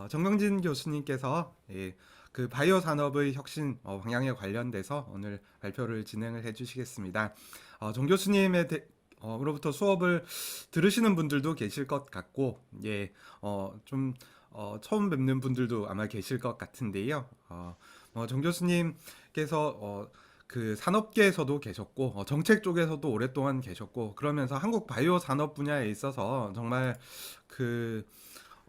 정경진 교수님께서 그 바이오 산업의 혁신 방향에 관련돼서 오늘 발표를 진행을 해주시겠습니다. 정 교수님의 으로부터 수업을 들으시는 분들도 계실 것 같고, 좀 처음 뵙는 분들도 아마 계실 것 같은데요. 정 교수님께서 그 산업계에서도 계셨고 정책 쪽에서도 오랫동안 계셨고 그러면서 한국 바이오 산업 분야에 있어서 정말 그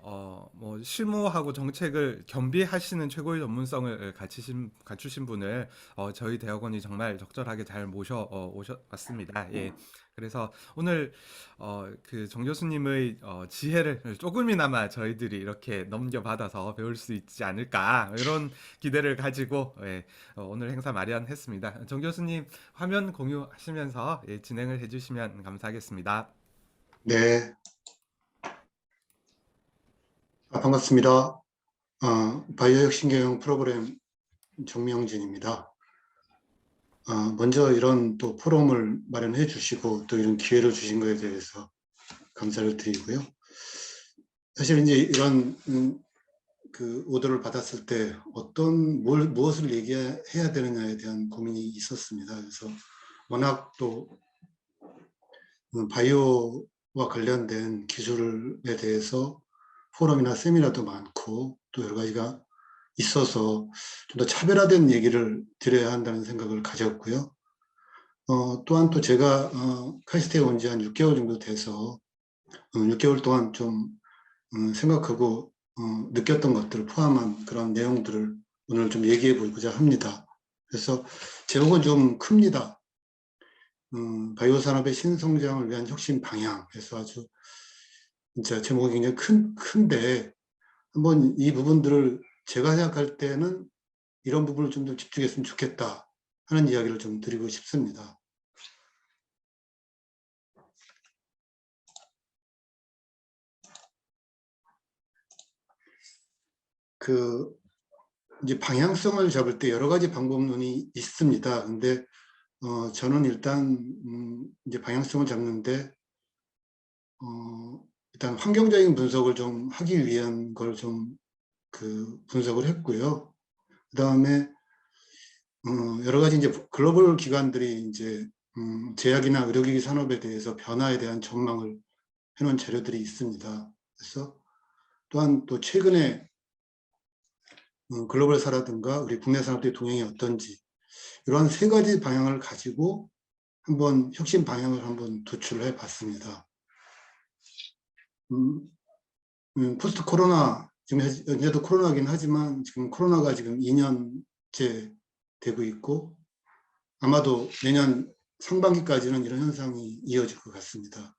뭐 실무하고 정책을 겸비하시는 최고의 전문성을 갖추신 분을 저희 대학원이 정말 적절하게 잘 오셨습니다. 예. 그래서 오늘 그 정 교수님의 지혜를 조금이나마 저희들이 이렇게 넘겨받아서 배울 수 있지 않을까 이런 기대를 가지고 오늘 행사 마련했습니다. 정 교수님 화면 공유하시면서 진행을 해주시면 감사하겠습니다. 네, 반갑습니다. 바이오 혁신 경영 프로그램 정명진입니다. 먼저 이런 또 포럼을 마련해 주시고 또 이런 기회를 주신 것에 대해서 감사를 드리고요. 사실 이제 이런 그 오더를 받았을 때 무엇을 얘기해야 되느냐에 대한 고민이 있었습니다. 그래서 워낙 또 바이오와 관련된 기술에 대해서 포럼이나 세미나도 많고 또 여러 가지가 있어서 좀 더 차별화된 얘기를 드려야 한다는 생각을 가졌고요. 또한 또 제가 카이스트에 온 지 한 6개월 정도 돼서 6개월 동안 좀 생각하고 느꼈던 것들을 포함한 그런 내용들을 오늘 좀 얘기해 보고자 합니다. 그래서 제목은 좀 큽니다. 바이오 산업의 신성장을 위한 혁신 방향. 그래서 아주 진짜 제목이 굉장히 큰데 한번 이 부분들을 제가 생각할 때는 이런 부분을 좀 더 집중했으면 좋겠다 하는 이야기를 좀 드리고 싶습니다. 이제 방향성을 잡을 때 여러 가지 방법론이 있습니다. 근데 저는 일단 이제 방향성을 잡는데 일단 환경적인 분석을 좀 하기 위한 걸 좀 분석을 했고요. 그 다음에 여러 가지 이제 글로벌 기관들이 이제 제약이나 의료기기 산업에 대해서 변화에 대한 전망을 해놓은 자료들이 있습니다. 그래서 또한 또 최근에 글로벌 사라든가 우리 국내 산업들의 동향이 어떤지 이러한 세 가지 방향을 가지고 한번 혁신 방향을 한번 도출해 봤습니다. 포스트 코로나, 지금 현재도 코로나긴 하지만 지금 코로나가 지금 2년째 되고 있고 아마도 내년 상반기까지는 이런 현상이 이어질 것 같습니다.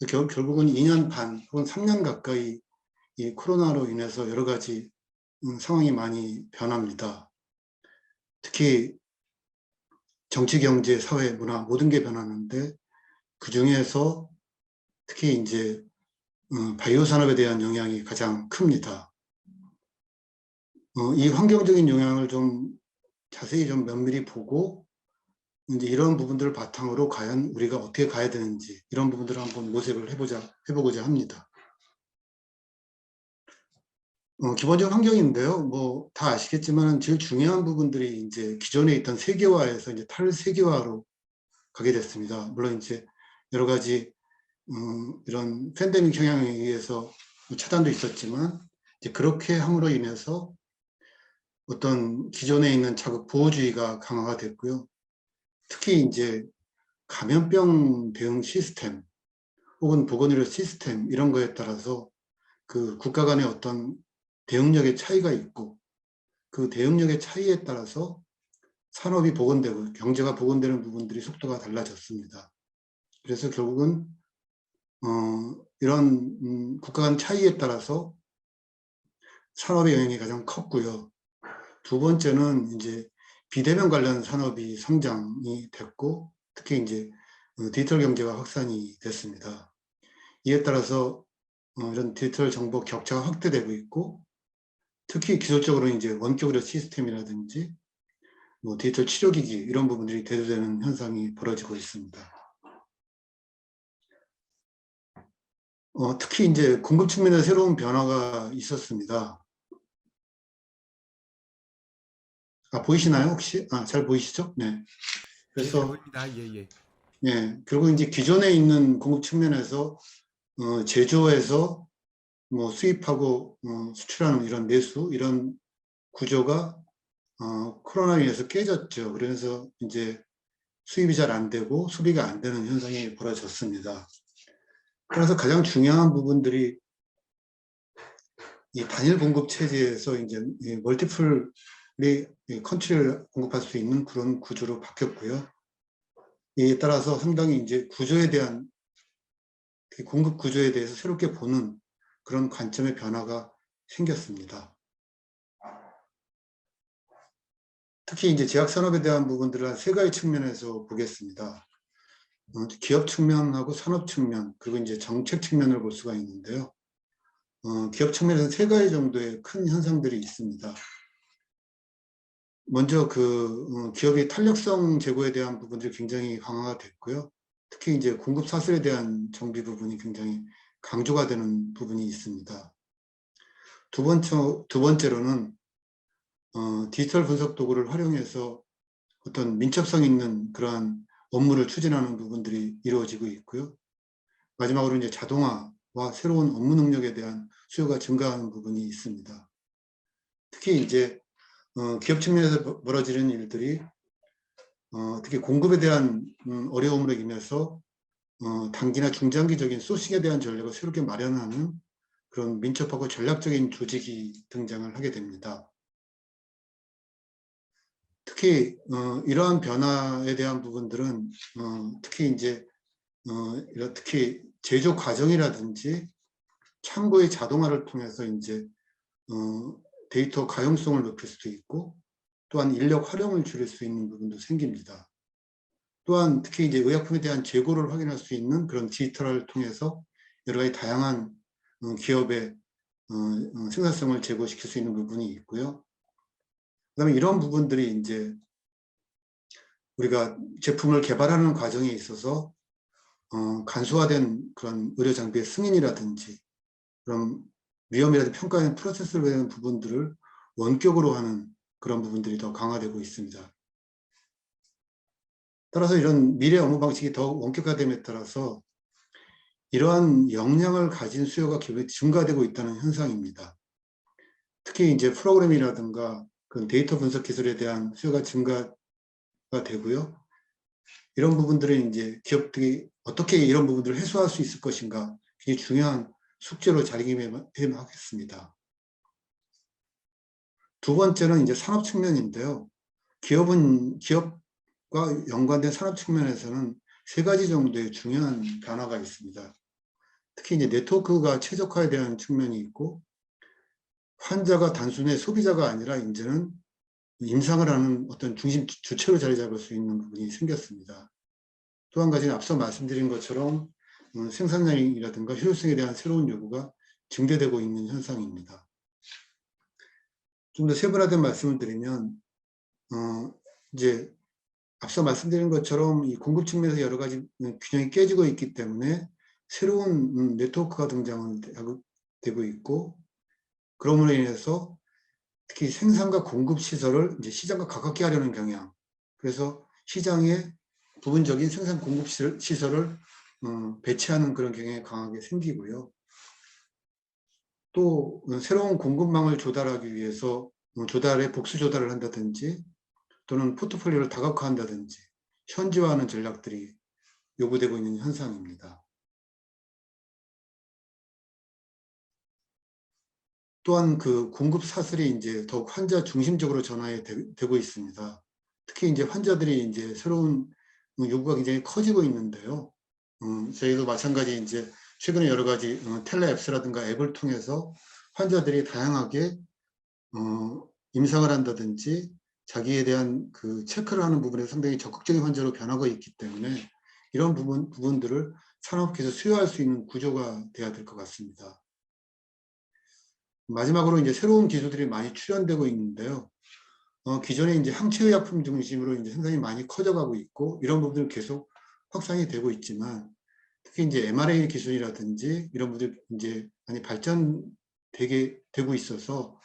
결국은 2년 반 혹은 3년 가까이 이 코로나로 인해서 여러 가지 상황이 많이 변합니다. 특히 정치, 경제, 사회, 문화 모든 게 변하는데 그 중에서 특히 이제 바이오 산업에 대한 영향이 가장 큽니다. 이 환경적인 영향을 좀 자세히 좀 면밀히 보고 이제 이런 부분들을 바탕으로 과연 우리가 어떻게 가야 되는지 이런 부분들을 한번 모색을 해보고자 합니다. 기본적 환경인데요. 뭐 다 아시겠지만 제일 중요한 부분들이 이제 기존에 있던 세계화에서 이제 탈세계화로 가게 됐습니다. 물론 이제 여러 가지 이런 팬데믹 경향에 의해서 차단도 있었지만 이제 그렇게 함으로 인해서 어떤 기존에 있는 자국 보호주의가 강화가 됐고요. 특히 이제 감염병 대응 시스템 혹은 보건의료 시스템 이런 거에 따라서 그 국가 간의 어떤 대응력의 차이가 있고 그 대응력의 차이에 따라서 산업이 복원되고 경제가 복원되는 부분들이 속도가 달라졌습니다. 그래서 결국은 이런 국가 간 차이에 따라서 산업의 영향이 가장 컸고요. 두 번째는 이제 비대면 관련 산업이 성장이 됐고 특히 이제 디지털 경제가 확산이 됐습니다. 이에 따라서 이런 디지털 정보 격차가 확대되고 있고 특히 기술적으로 이제 원격 의료 시스템이라든지 뭐 디지털 치료기기 이런 부분들이 대두되는 현상이 벌어지고 있습니다. 특히 이제 공급 측면에서 새로운 변화가 있었습니다. 보이시나요, 혹시? 잘 보이시죠? 네. 예, 잘 그래서, 보입니다. 예, 예. 예, 결국 이제 기존에 있는 공급 측면에서, 제조해서 뭐 수입하고, 수출하는 이런 내수, 이런 구조가, 코로나로 인해서 깨졌죠. 그래서 이제 수입이 잘 안 되고 소비가 안 되는 현상이 벌어졌습니다. 그래서 가장 중요한 부분들이 이 단일 공급 체제에서 이제 멀티플 컨트리를 공급할 수 있는 그런 구조로 바뀌었고요. 이에 따라서 상당히 이제 구조에 대한 공급 구조에 대해서 새롭게 보는 그런 관점의 변화가 생겼습니다. 특히 이제 제약 산업에 대한 부분들을 한 세 가지 측면에서 보겠습니다. 기업 측면하고 산업 측면, 그리고 이제 정책 측면을 볼 수가 있는데요. 기업 측면에서 세 가지 정도의 큰 현상들이 있습니다. 먼저 기업의 탄력성 제고에 대한 부분들이 굉장히 강화가 됐고요. 특히 이제 공급 사슬에 대한 정비 부분이 굉장히 강조가 되는 부분이 있습니다. 두 번째로는 디지털 분석 도구를 활용해서 어떤 민첩성 있는 그러한 업무를 추진하는 부분들이 이루어지고 있고요. 마지막으로 이제 자동화와 새로운 업무 능력에 대한 수요가 증가하는 부분이 있습니다. 특히 이제 기업 측면에서 벌어지는 일들이 특히 공급에 대한 어려움으로 인해서 단기나 중장기적인 소싱에 대한 전략을 새롭게 마련하는 그런 민첩하고 전략적인 조직이 등장을 하게 됩니다. 특히 이러한 변화에 대한 부분들은 특히 이제 특히 제조 과정이라든지 창고의 자동화를 통해서 이제 데이터 가용성을 높일 수도 있고 또한 인력 활용을 줄일 수 있는 부분도 생깁니다. 또한 특히 이제 의약품에 대한 재고를 확인할 수 있는 그런 디지털을 통해서 여러 가지 다양한 기업의 생산성을 제고시킬 수 있는 부분이 있고요. 그다음에 이런 부분들이 이제 우리가 제품을 개발하는 과정에 있어서 간소화된 그런 의료 장비의 승인이라든지 그런 위험이라든지 평가하는 프로세스를 되는 부분들을 원격으로 하는 그런 부분들이 더 강화되고 있습니다. 따라서 이런 미래 업무 방식이 더 원격화됨에 따라서 이러한 역량을 가진 수요가 증가되고 있다는 현상입니다. 특히 이제 프로그래밍이라든가 그 데이터 분석 기술에 대한 수요가 증가가 되고요. 이런 부분들은 이제 기업들이 어떻게 이런 부분들을 해소할 수 있을 것인가 굉장히 중요한 숙제로 자리매김하겠습니다. 두 번째는 이제 산업 측면인데요. 기업과 연관된 산업 측면에서는 세 가지 정도의 중요한 변화가 있습니다. 특히 이제 네트워크가 최적화에 대한 측면이 있고 환자가 단순히 소비자가 아니라 이제는 임상을 하는 어떤 중심 주체로 자리 잡을 수 있는 부분이 생겼습니다. 또 한 가지는 앞서 말씀드린 것처럼 생산량이라든가 효율성에 대한 새로운 요구가 증대되고 있는 현상입니다. 좀 더 세분화된 말씀을 드리면 이제 앞서 말씀드린 것처럼 이 공급 측면에서 여러 가지 균형이 깨지고 있기 때문에 새로운 네트워크가 등장을 되고 있고 그럼으로 인해서 특히 생산과 공급 시설을 이제 시장과 가깝게 하려는 경향. 그래서 시장에 부분적인 생산 공급 시설을 배치하는 그런 경향이 강하게 생기고요. 또 새로운 공급망을 조달하기 위해서 복수 조달을 한다든지 또는 포트폴리오를 다각화한다든지 현지화하는 전략들이 요구되고 있는 현상입니다. 또한 그 공급 사슬이 이제 더욱 환자 중심적으로 전환되고 있습니다. 특히 이제 환자들이 이제 새로운 요구가 굉장히 커지고 있는데요. 저희도 마찬가지 이제 최근에 여러 가지 텔레앱스라든가 앱을 통해서 환자들이 다양하게 임상을 한다든지 자기에 대한 그 체크를 하는 부분에 상당히 적극적인 환자로 변하고 있기 때문에 이런 부분들을 산업계에서 수요할 수 있는 구조가 돼야 될 것 같습니다. 마지막으로 이제 새로운 기술들이 많이 출현되고 있는데요. 기존에 이제 항체의약품 중심으로 이제 생산이 많이 커져가고 있고 이런 부분들 계속 확산이 되고 있지만 특히 이제 MRA 기술이라든지 이런 분들이 이제 많이 발전되게 되고 있어서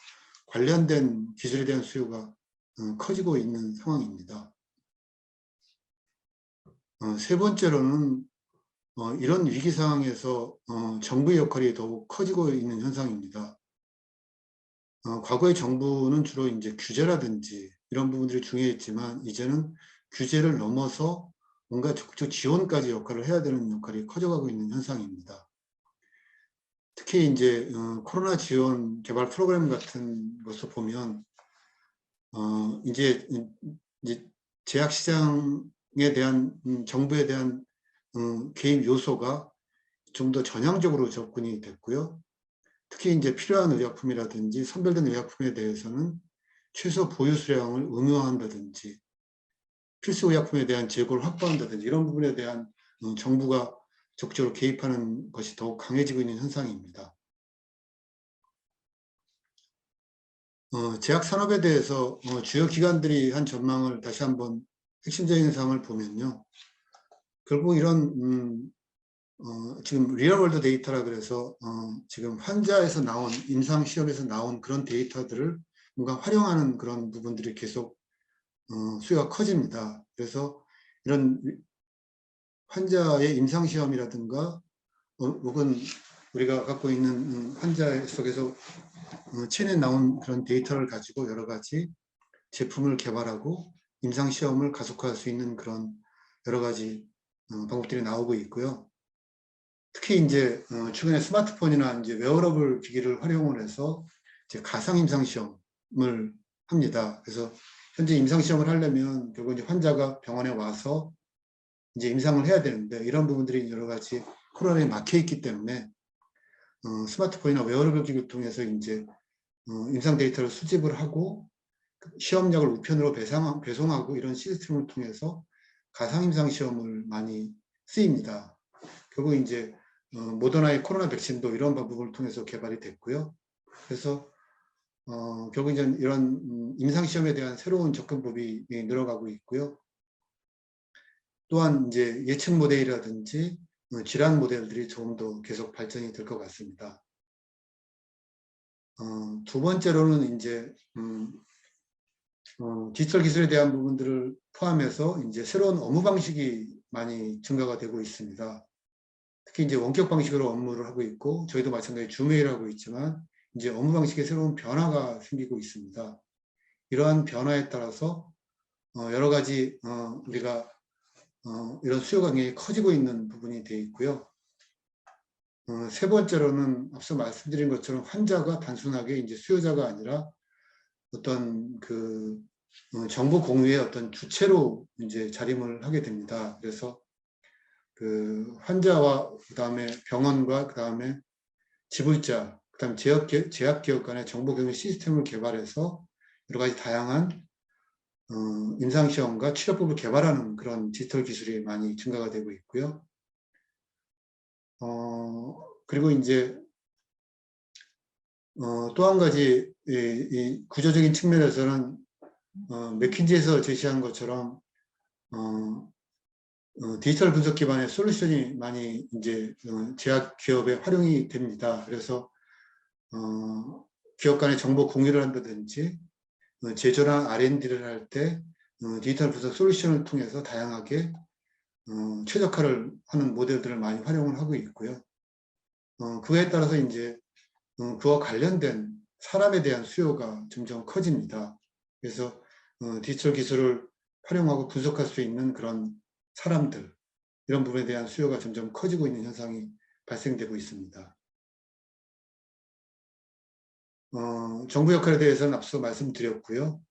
관련된 기술에 대한 수요가 커지고 있는 상황입니다. 세 번째로는 이런 위기 상황에서 정부의 역할이 더욱 커지고 있는 현상입니다. 과거의 정부는 주로 이제 규제라든지 이런 부분들이 중요했지만 이제는 규제를 넘어서 뭔가 적극적 지원까지 역할을 해야 되는 역할이 커져가고 있는 현상입니다. 특히 이제 코로나 지원 개발 프로그램 같은 것을 보면 이제 제약 시장에 대한 정부에 대한 개입 요소가 좀 더 전향적으로 접근이 됐고요. 특히 이제 필요한 의약품이라든지 선별된 의약품에 대해서는 최소 보유 수량을 의무화한다든지 필수 의약품에 대한 재고를 확보한다든지 이런 부분에 대한 정부가 적극적으로 개입하는 것이 더욱 강해지고 있는 현상입니다. 제약 산업에 대해서 주요 기관들이 한 전망을 다시 한번 핵심적인 사항을 보면요. 결국 이런 지금 리얼월드 데이터라 그래서 지금 환자에서 나온 임상 시험에서 나온 그런 데이터들을 뭔가 활용하는 그런 부분들이 계속 수요가 커집니다. 그래서 이런 환자의 임상 시험이라든가 혹은 우리가 갖고 있는 환자 속에서 체내에 나온 그런 데이터를 가지고 여러 가지 제품을 개발하고 임상 시험을 가속화할 수 있는 그런 여러 가지 방법들이 나오고 있고요. 특히 이제 최근에 스마트폰이나 이제 웨어러블 기기를 활용을 해서 이제 가상 임상 시험을 합니다. 그래서 현재 임상 시험을 하려면 결국 이제 환자가 병원에 와서 이제 임상을 해야 되는데 이런 부분들이 여러 가지 코로나에 막혀 있기 때문에 스마트폰이나 웨어러블 기기를 통해서 이제 임상 데이터를 수집을 하고 시험약을 우편으로 배송하고 이런 시스템을 통해서 가상 임상 시험을 많이 쓰입니다. 결국 이제 모더나의 코로나 백신도 이런 방법을 통해서 개발이 됐고요. 그래서 결국 이제 이런 임상 시험에 대한 새로운 접근법이 늘어가고 있고요. 또한 이제 예측 모델이라든지 질환 모델들이 조금 더 계속 발전이 될 것 같습니다. 두 번째로는 이제 디지털 기술에 대한 부분들을 포함해서 이제 새로운 업무 방식이 많이 증가가 되고 있습니다. 특히 이제 원격 방식으로 업무를 하고 있고 저희도 마찬가지 줌메일 하고 있지만 이제 업무 방식에 새로운 변화가 생기고 있습니다. 이러한 변화에 따라서 여러 가지 우리가 이런 수요가 굉장히 커지고 있는 부분이 되어 있고요. 세 번째로는 앞서 말씀드린 것처럼 환자가 단순하게 이제 수요자가 아니라 어떤 그 정보 공유의 어떤 주체로 이제 자림을 하게 됩니다. 그래서 그 환자와 그다음에 병원과 그다음에 지불자, 그다음에 제약기업 간의 정보 공유 시스템을 개발해서 여러 가지 다양한 임상시험과 치료법을 개발하는 그런 디지털 기술이 많이 증가가 되고 있고요. 그리고 이제 또 한 가지 이 구조적인 측면에서는 맥킨지에서 제시한 것처럼 디지털 분석 기반의 솔루션이 많이 이제 제약 기업에 활용이 됩니다. 그래서 기업 간의 정보 공유를 한다든지 제조나 R&D를 할 때 디지털 분석 솔루션을 통해서 다양하게 최적화를 하는 모델들을 많이 활용을 하고 있고요. 그에 따라서 이제 그와 관련된 사람에 대한 수요가 점점 커집니다. 그래서 디지털 기술을 활용하고 분석할 수 있는 그런 사람들, 이런 부분에 대한 수요가 점점 커지고 있는 현상이 발생되고 있습니다. 정부 역할에 대해서는 앞서 말씀드렸고요.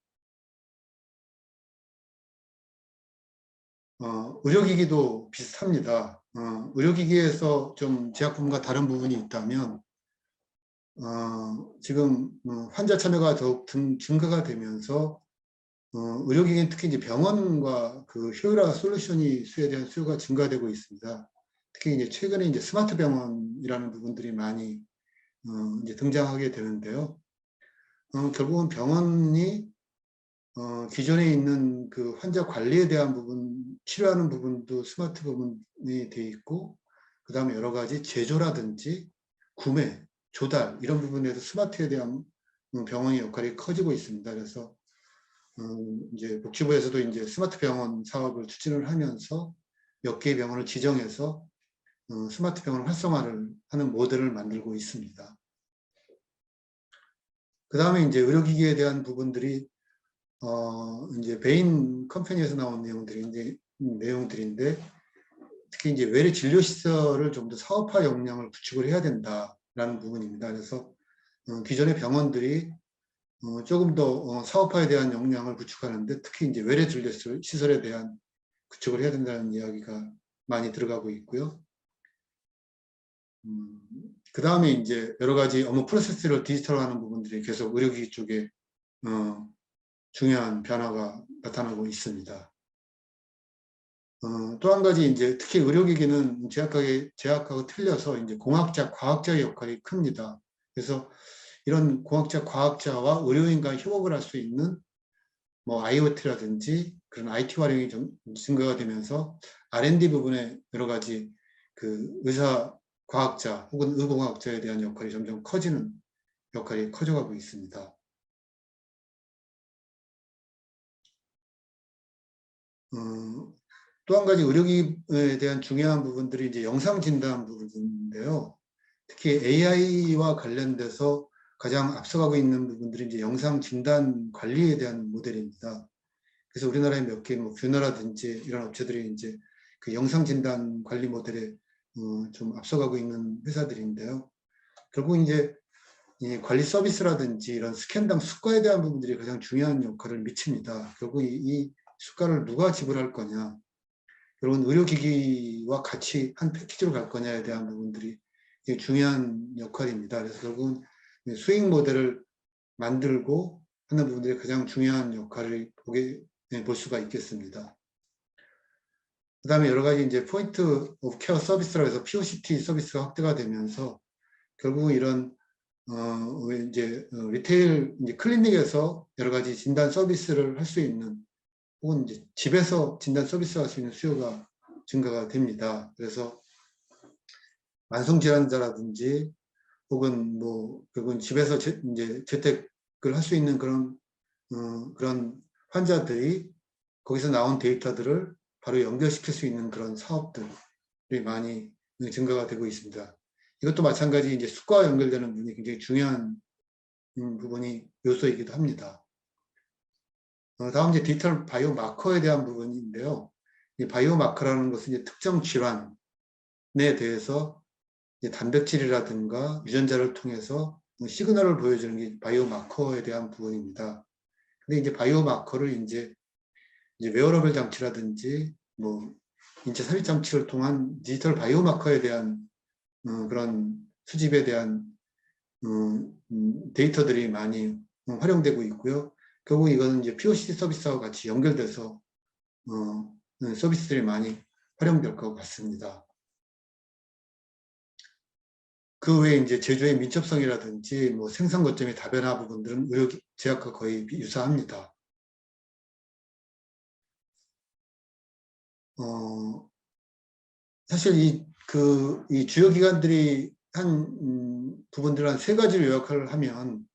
의료기기도 비슷합니다. 의료기기에서 좀 제약부분과 다른 부분이 있다면 지금 환자 참여가 더욱 증가가 되면서 의료기기는 특히 이제 병원과 그 효율화 솔루션이 수에 대한 수요가 증가되고 있습니다. 특히 이제 최근에 이제 스마트 병원이라는 부분들이 많이 이제 등장하게 되는데요. 결국은 병원이 기존에 있는 그 환자 관리에 대한 부분, 치료하는 부분도 스마트 부분이 돼 있고, 그다음에 여러 가지 제조라든지 구매, 조달 이런 부분에서 스마트에 대한 병원의 역할이 커지고 있습니다. 그래서 이제 복지부에서도 이제 스마트 병원 사업을 추진을 하면서 몇 개의 병원을 지정해서 스마트 병원 활성화를 하는 모델을 만들고 있습니다. 그 다음에 이제 의료기기에 대한 부분들이 이제 베인 컴퍼니에서 나온 내용들인데 특히 이제 외래 진료 시설을 좀 더 사업화 역량을 구축을 해야 된다라는 부분입니다. 그래서 기존의 병원들이 조금 더 사업화에 대한 역량을 구축하는데 특히 이제 외래 진료 시설에 대한 구축을 해야 된다는 이야기가 많이 들어가고 있고요. 그 다음에 이제 여러 가지 업무 프로세스를 디지털화하는 부분들이 계속 의료기기 쪽에 중요한 변화가 나타나고 있습니다. 또 한 가지 이제 특히 의료기기는 제약하고 틀려서 이제 공학자, 과학자의 역할이 큽니다. 그래서 이런 공학자, 과학자와 의료인 간 협업을 할 수 있는 뭐 IoT라든지 그런 IT 활용이 좀 증가가 되면서 R&D 부분에 여러 가지 그 의사, 과학자 혹은 의공학자에 대한 역할이 점점 커져가고 있습니다. 또 한 가지 의료기기에 대한 중요한 부분들이 이제 영상 진단 부분인데요. 특히 AI와 관련돼서 가장 앞서가고 있는 부분들이 이제 영상 진단 관리에 대한 모델입니다. 그래서 우리나라의 몇 개 뭐 뷰너라든지 이런 업체들이 이제 그 영상 진단 관리 모델에 좀 앞서가고 있는 회사들인데요. 결국 이제 이 관리 서비스라든지 이런 스캔당 수가에 대한 부분들이 가장 중요한 역할을 미칩니다. 결국 이 수가를 누가 지불할 거냐, 결국은 의료기기와 같이 한 패키지로 갈 거냐에 대한 부분들이 중요한 역할입니다. 그래서 결국은 수익 모델을 만들고 하는 부분들이 가장 중요한 역할을 볼 수가 있겠습니다. 그 다음에 여러 가지 이제 포인트 오브 케어 서비스라고 해서 POCT 서비스가 확대가 되면서 결국은 이런 이제 리테일 이제 클리닉에서 여러 가지 진단 서비스를 할 수 있는 혹은 이제 집에서 진단 서비스 할 수 있는 수요가 증가가 됩니다. 그래서 만성 질환자라든지 혹은 뭐 결국은 집에서 이제 재택을 할 수 있는 그런 환자들이 거기서 나온 데이터들을 바로 연결시킬 수 있는 그런 사업들이 많이 증가가 되고 있습니다. 이것도 마찬가지 이제 수가와 연결되는 부분이 굉장히 중요한 부분이 요소이기도 합니다. 다음 이제 디지털 바이오 마커에 대한 부분인데요. 이 바이오 마커라는 것은 이제 특정 질환에 대해서 이제 단백질이라든가 유전자를 통해서 시그널을 보여주는 게 바이오 마커에 대한 부분입니다. 근데 이제 바이오 마커를 이제 웨어러블 장치라든지 뭐 인체 삽입 장치를 통한 디지털 바이오 마커에 대한 그런 수집에 대한 데이터들이 많이 활용되고 있고요. 결국 이거는 이제 POCT 서비스와 같이 연결돼서 서비스들이 많이 활용될 것 같습니다. 그 외에 이제 제조의 민첩성이라든지 뭐 생산 거점의 다변화 부분들은 의료 제약과 거의 유사합니다. 사실 이 주요 기관들이 한 부분들 한 세 가지를 요약을 하면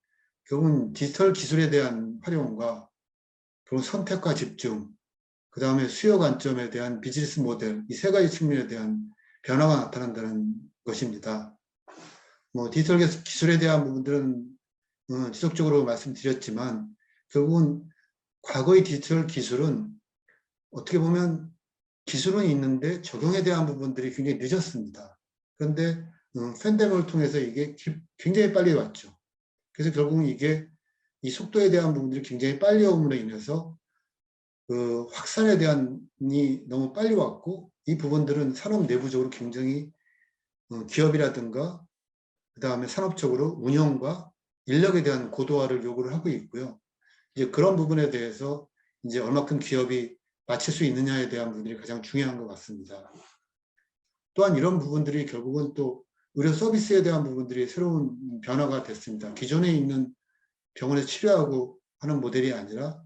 결국은 디지털 기술에 대한 활용과 그리고 선택과 집중, 그 다음에 수요 관점에 대한 비즈니스 모델, 이 세 가지 측면에 대한 변화가 나타난다는 것입니다. 뭐 디지털 기술에 대한 부분들은 지속적으로 말씀드렸지만 결국은 과거의 디지털 기술은 어떻게 보면 기술은 있는데 적용에 대한 부분들이 굉장히 늦었습니다. 그런데 팬데믹을 통해서 이게 굉장히 빨리 왔죠. 그래서 결국은 이게 이 속도에 대한 부분들이 굉장히 빨리 오므로 인해서 그 확산에 대한이 너무 빨리 왔고 이 부분들은 산업 내부적으로 굉장히 기업이라든가 그 다음에 산업적으로 운영과 인력에 대한 고도화를 요구를 하고 있고요. 이제 그런 부분에 대해서 이제 얼마큼 기업이 맞출 수 있느냐에 대한 부분들이 가장 중요한 것 같습니다. 또한 이런 부분들이 결국은 또 의료 서비스에 대한 부분들이 새로운 변화가 됐습니다. 기존에 있는 병원에서 치료하고 하는 모델이 아니라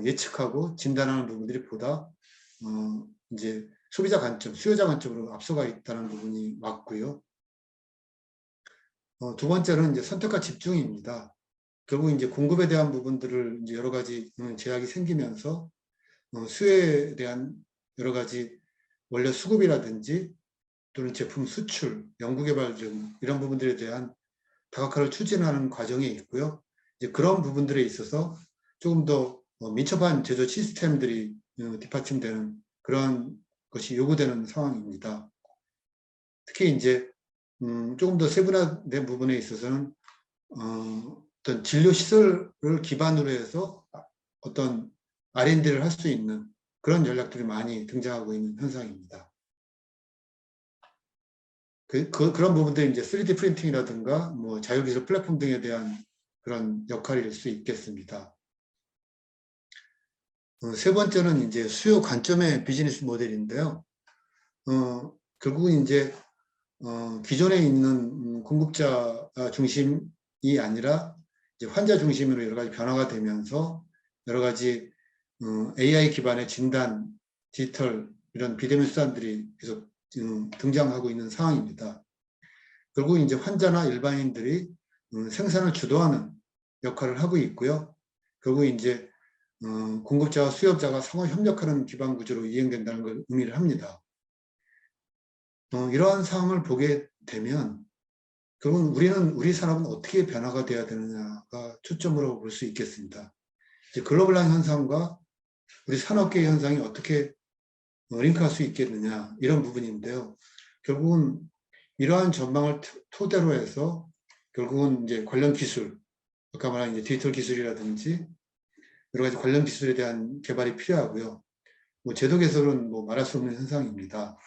예측하고 진단하는 부분들이 보다 이제 소비자 관점, 수요자 관점으로 앞서가 있다는 부분이 맞고요. 두 번째는 이제 선택과 집중입니다. 결국 이제 공급에 대한 부분들을 이제 여러 가지 제약이 생기면서 수요에 대한 여러 가지 원료 수급이라든지 또는 제품 수출, 연구개발 등 이런 부분들에 대한 다각화를 추진하는 과정에 있고요. 이제 그런 부분들에 있어서 조금 더 민첩한 제조 시스템들이 뒷받침되는 그런 것이 요구되는 상황입니다. 특히 이제 조금 더 세분화된 부분에 있어서는 어떤 진료 시설을 기반으로 해서 어떤 R&D를 할 수 있는 그런 전략들이 많이 등장하고 있는 현상입니다. 그런 부분들이 이제 3D 프린팅이라든가 뭐 자율기술 플랫폼 등에 대한 그런 역할일 수 있겠습니다. 세 번째는 이제 수요 관점의 비즈니스 모델인데요. 결국은 이제 기존에 있는 공급자 중심이 아니라 이제 환자 중심으로 여러 가지 변화가 되면서 여러 가지 AI 기반의 진단, 디지털 이런 비대면 수단들이 계속 등장하고 있는 상황입니다. 결국 이제 환자나 일반인들이 생산을 주도하는 역할을 하고 있고요. 결국 이제 공급자와 수요자가 상호 협력하는 기반 구조로 이행된다는 걸 의미를 합니다. 이러한 상황을 보게 되면 결국 우리 산업은 어떻게 변화가 돼야 되느냐가 초점으로 볼 수 있겠습니다. 이제 글로벌한 현상과 우리 산업계의 현상이 어떻게 링크할 수 있겠느냐 이런 부분인데요. 결국은 이러한 전망을 토대로 해서 결국은 이제 관련 기술, 아까 말한 이제 디지털 기술이라든지 여러 가지 관련 기술에 대한 개발이 필요하고요. 뭐 제도 개설은 뭐 말할 수 없는 현상입니다.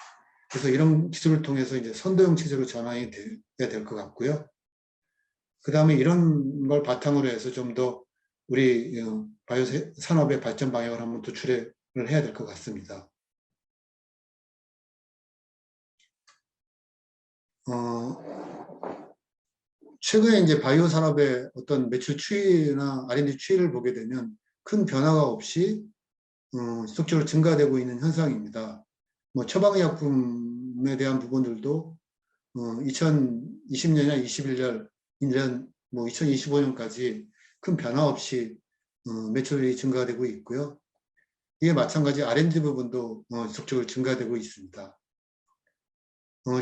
그래서 이런 기술을 통해서 이제 선도형 체제로 전환이 돼야 될 것 같고요. 그 다음에 이런 걸 바탕으로 해서 좀 더 우리 바이오 산업의 발전 방향을 한번 도출을 해야 될 것 같습니다. 최근에 이제 바이오 산업의 어떤 매출 추이나 R&D 추이를 보게 되면 큰 변화가 없이 지속적으로 증가되고 있는 현상입니다. 뭐 처방의약품에 대한 부분들도 2020년이나 21년, 1년, 뭐 2025년까지 큰 변화 없이 매출이 증가되고 있고요. 이에 마찬가지 R&D 부분도 지속적으로 증가되고 있습니다.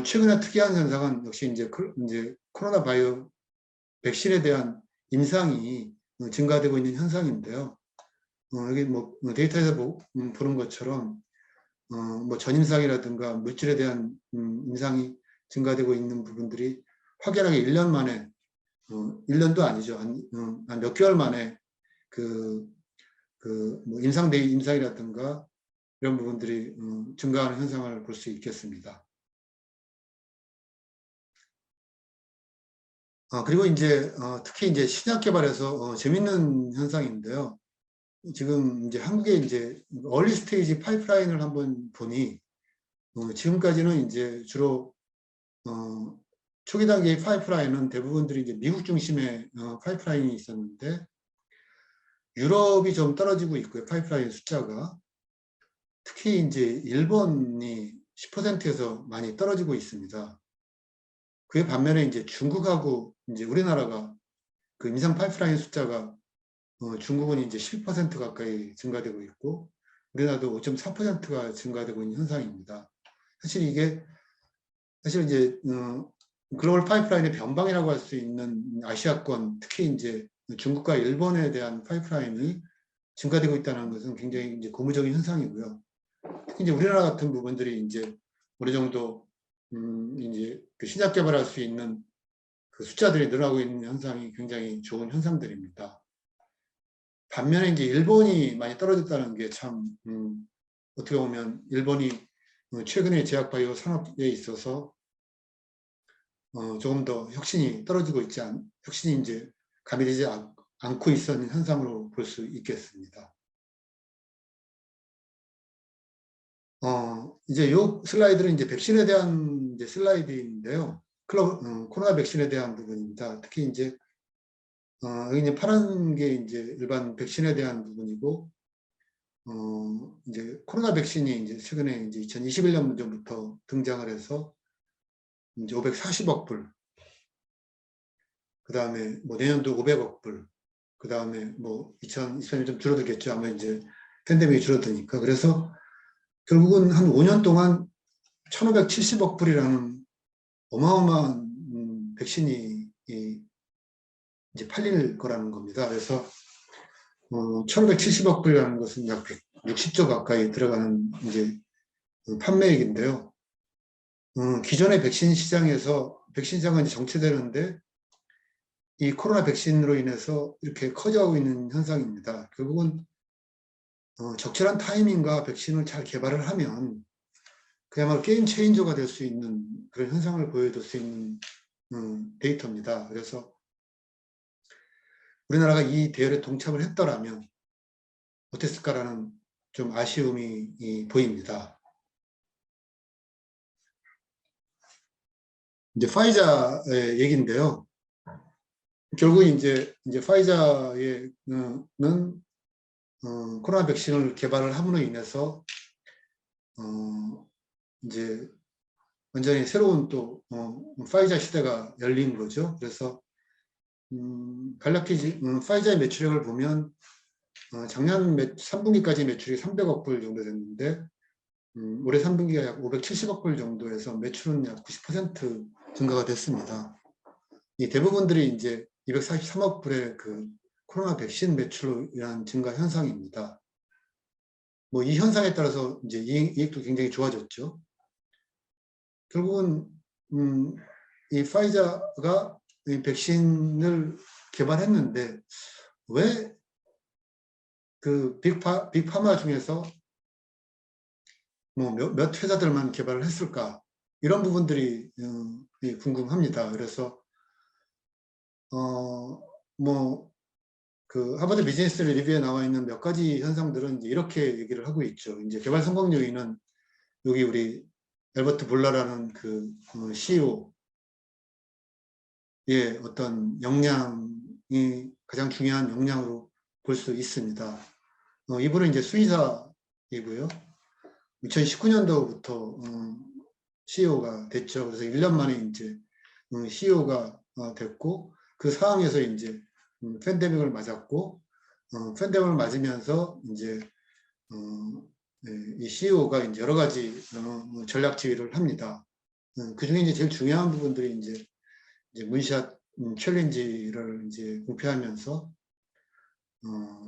최근에 특이한 현상은 역시 이제 코로나 바이오 백신에 대한 임상이 증가되고 있는 현상인데요. 여기 뭐 데이터에서 보는 것처럼 뭐 전임상이라든가 물질에 대한 임상이 증가되고 있는 부분들이 확연하게 1년 만에 1년도 아니죠. 한 몇 개월 만에 뭐 임상이라든가 이런 부분들이 증가하는 현상을 볼 수 있겠습니다. 그리고 이제 특히 이제 신약 개발에서 재밌는 현상인데요. 지금 이제 한국의 이제 얼리 스테이지 파이프라인을 한번 보니 지금까지는 이제 주로 초기 단계의 파이프라인은 대부분들이 이제 미국 중심의 파이프라인이 있었는데 유럽이 좀 떨어지고 있고요. 파이프라인 숫자가 특히 이제 일본이 10%에서 많이 떨어지고 있습니다. 그에 반면에 이제 중국하고 이제 우리나라가 그 임상 파이프라인 숫자가 중국은 이제 10% 가까이 증가되고 있고 우리나라도 5.4%가 증가되고 있는 현상입니다. 사실 이게 이제 글로벌 파이프라인의 변방이라고 할 수 있는 아시아권, 특히 이제 중국과 일본에 대한 파이프라인이 증가되고 있다는 것은 굉장히 이제 고무적인 현상이고요. 특히 이제 우리나라 같은 부분들이 이제 어느 정도 이제 그 신약 개발할 수 있는 그 숫자들이 늘어나고 있는 현상이 굉장히 좋은 현상들입니다. 반면에 이제 일본이 많이 떨어졌다는 게 참 어떻게 보면 일본이 최근에 제약 바이오 산업에 있어서 조금 더 혁신이 떨어지고 혁신이 이제 가미되지 않고 있었는 현상으로 볼 수 있겠습니다. 이제 요 슬라이드는 이제 백신에 대한 이제 슬라이드인데요. 코로나 백신에 대한 부분입니다. 특히 이제 여기 이제 파란 게 이제 일반 백신에 대한 부분이고 이제 코로나 백신이 이제 최근에 이제 2021년부터 등장을 해서 이제 540억 불, 그 다음에 뭐 내년도 500억 불, 그 다음에 뭐 2020년 좀 줄어들겠죠. 아마 이제 팬데믹이 줄어드니까. 그래서 결국은 한 5년 동안 1,570억 불이라는 어마어마한 백신이 이제 팔릴 거라는 겁니다. 그래서 1,570억 불이라는 것은 약 160조 가까이 들어가는 이제 판매액인데요. 기존의 백신 시장에서 백신 시장은 이제 정체되는데 이 코로나 백신으로 인해서 이렇게 커져가고 있는 현상입니다. 결국은 적절한 타이밍과 백신을 잘 개발을 하면 그야말로 게임 체인저가 될 수 있는 그런 현상을 보여줄 수 있는 데이터입니다. 그래서 우리나라가 이 대열에 동참을 했더라면 어땠을까라는 좀 아쉬움이 보입니다. 이제 파이자의 얘기인데요. 결국 이제 파이자는 코로나 백신을 개발을 함으로 인해서 이제 완전히 새로운 또 파이자 시대가 열린 거죠. 그래서 간략히 파이자의 매출액을 보면 작년 3분기까지 매출이 300억 불 정도 됐는데 올해 3분기가 약 570억 불 정도에서 매출은 약 90% 증가가 됐습니다. 이 대부분들이 이제 243억 불의 그 코로나 백신 매출로 인한 증가 현상입니다. 뭐 이 현상에 따라서 이제 이익도 굉장히 좋아졌죠. 결국은 이 파이자가 이 백신을 개발했는데 왜 그 빅파마 중에서 뭐 몇 회사들만 개발을 했을까? 이런 부분들이 궁금합니다. 그래서 뭐 그 하버드 비즈니스 리뷰에 나와 있는 몇 가지 현상들은 이제 이렇게 얘기를 하고 있죠. 이제 개발 성공 요인은 여기 우리 앨버트 볼라라는 그 CEO의 어떤 역량이 가장 중요한 역량으로 볼 수 있습니다. 이분은 이제 수의사이고요. 2019년도부터 CEO가 됐죠. 그래서 1년 만에 이제 CEO가 됐고 그 상황에서 이제 팬데믹을 맞았고 팬데믹을 맞으면서 이제 이 CEO가 이제 여러 가지 전략 지휘를 합니다. 그 중에 이제 제일 중요한 부분들이 이제 문샷 챌린지를 이제 공표하면서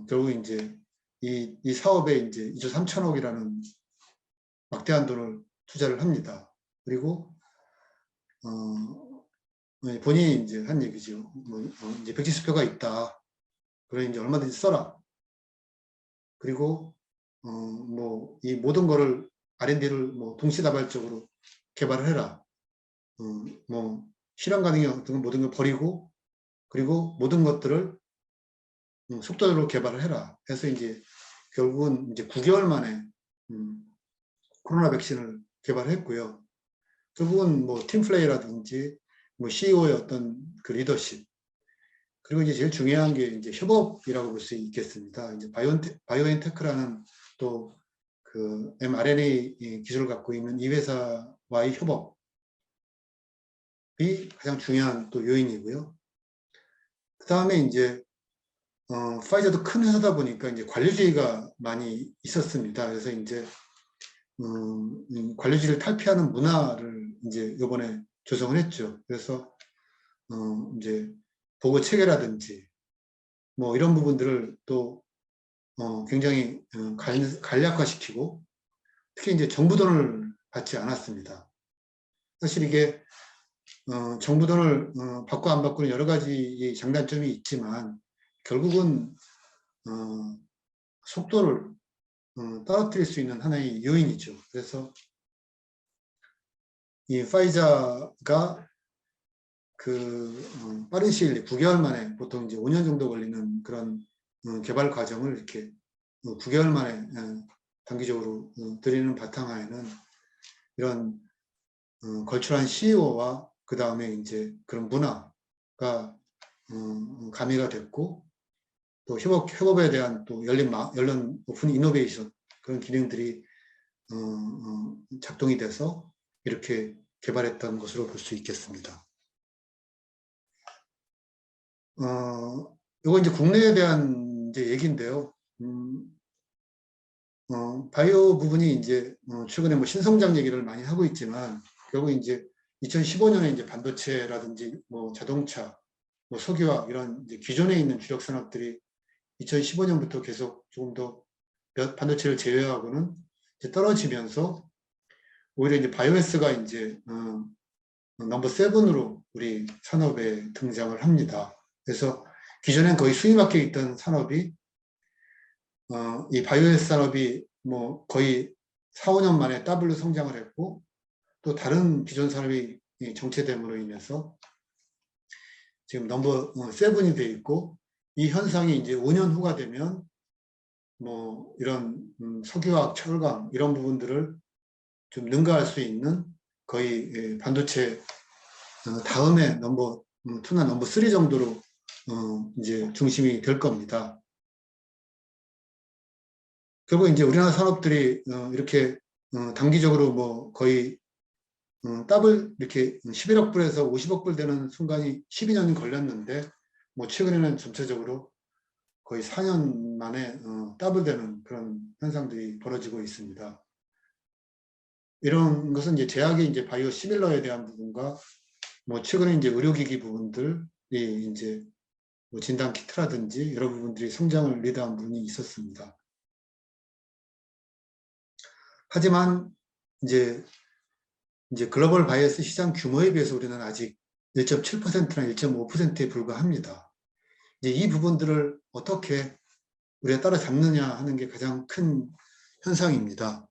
결국 이제 이 사업에 이제 2조 3천억이라는 막대한 돈을 투자를 합니다. 그리고 본인이 이제 한 얘기죠. 뭐 이제 백지수표가 있다. 그래 이제 얼마든지 써라. 그리고 뭐 이 모든 거를 R&D를 뭐 동시다발적으로 개발을 해라. 뭐 실현 가능한 어떤 모든 걸 버리고 그리고 모든 것들을 속도적으로 개발을 해라. 해서 이제 결국은 이제 9개월 만에 코로나 백신을 개발했고요. 결국은 뭐 팀플레이라든지 뭐 CEO의 어떤 그 리더십 그리고 이제 제일 중요한 게 이제 협업이라고 볼 수 있겠습니다. 이제 바이오엔테크라는 또 그 mRNA 기술을 갖고 있는 이 회사와의 협업이 가장 중요한 또 요인이고요. 그 다음에 이제 파이자도 큰 회사다 보니까 이제 관료주의가 많이 있었습니다. 그래서 이제 관료주의를 탈피하는 문화를 이제 이번에 조성을 했죠. 그래서 이제 보고 체계라든지 뭐 이런 부분들을 또 굉장히 간략화시키고 특히 이제 정부 돈을 받지 않았습니다. 사실 이게 정부 돈을 받고 안 받고는 여러 가지 장단점이 있지만 결국은 속도를 떨어뜨릴 수 있는 하나의 요인이죠. 그래서 이 파이자가 그 빠른 시일 내에 9개월 만에 보통 이제 5년 정도 걸리는 그런 개발 과정을 이렇게 9개월 만에 단기적으로 드리는 바탕화에는 이런 걸출한 CEO와 그 다음에 이제 그런 문화가 가미가 됐고 또 협업에 대한 또 열린 오픈 이노베이션 그런 기능들이 작동이 돼서 이렇게 개발했던 것으로 볼 수 있겠습니다. 이거 이제 국내에 대한 이제 얘기인데요. 바이오 부분이 이제 최근에 뭐 신성장 얘기를 많이 하고 있지만 결국 이제 2015년에 이제 반도체라든지 뭐 자동차, 뭐 석유화학 이런 이제 기존에 있는 주력 산업들이 2015년부터 계속 조금 더 반도체를 제외하고는 이제 떨어지면서 오히려 이제 바이오매스가 이제 넘버 7으로 우리 산업에 등장을 합니다. 그래서 기존엔 거의 수입밖에 있던 산업이 이 바이오매스 산업이 뭐 거의 4, 5년 만에 더블로 성장을 했고 또 다른 기존 산업이 정체됨으로 인해서 지금 넘버 7이 돼 있고 이 현상이 이제 5년 후가 되면 뭐 이런 석유화학, 철강 이런 부분들을 좀 능가할 수 있는 거의 반도체 다음에 넘버 2나 넘버 3 정도로 이제 중심이 될 겁니다. 결국 이제 우리나라 산업들이 이렇게 단기적으로 뭐 거의 더블 이렇게 11억 불에서 50억 불 되는 순간이 12년이 걸렸는데 뭐 최근에는 전체적으로 거의 4년 만에 더블 되는 그런 현상들이 벌어지고 있습니다. 이런 것은 이제 제약의 이제 바이오 시밀러에 대한 부분과 뭐 최근에 이제 의료기기 부분들이 이제 뭐 진단 키트라든지 여러 부분들이 성장을 리드한 부분이 있었습니다. 하지만 이제 글로벌 바이오스 시장 규모에 비해서 우리는 아직 1.7%나 1.5%에 불과합니다. 이제 이 부분들을 어떻게 우리가 따라잡느냐 하는 게 가장 큰 현상입니다.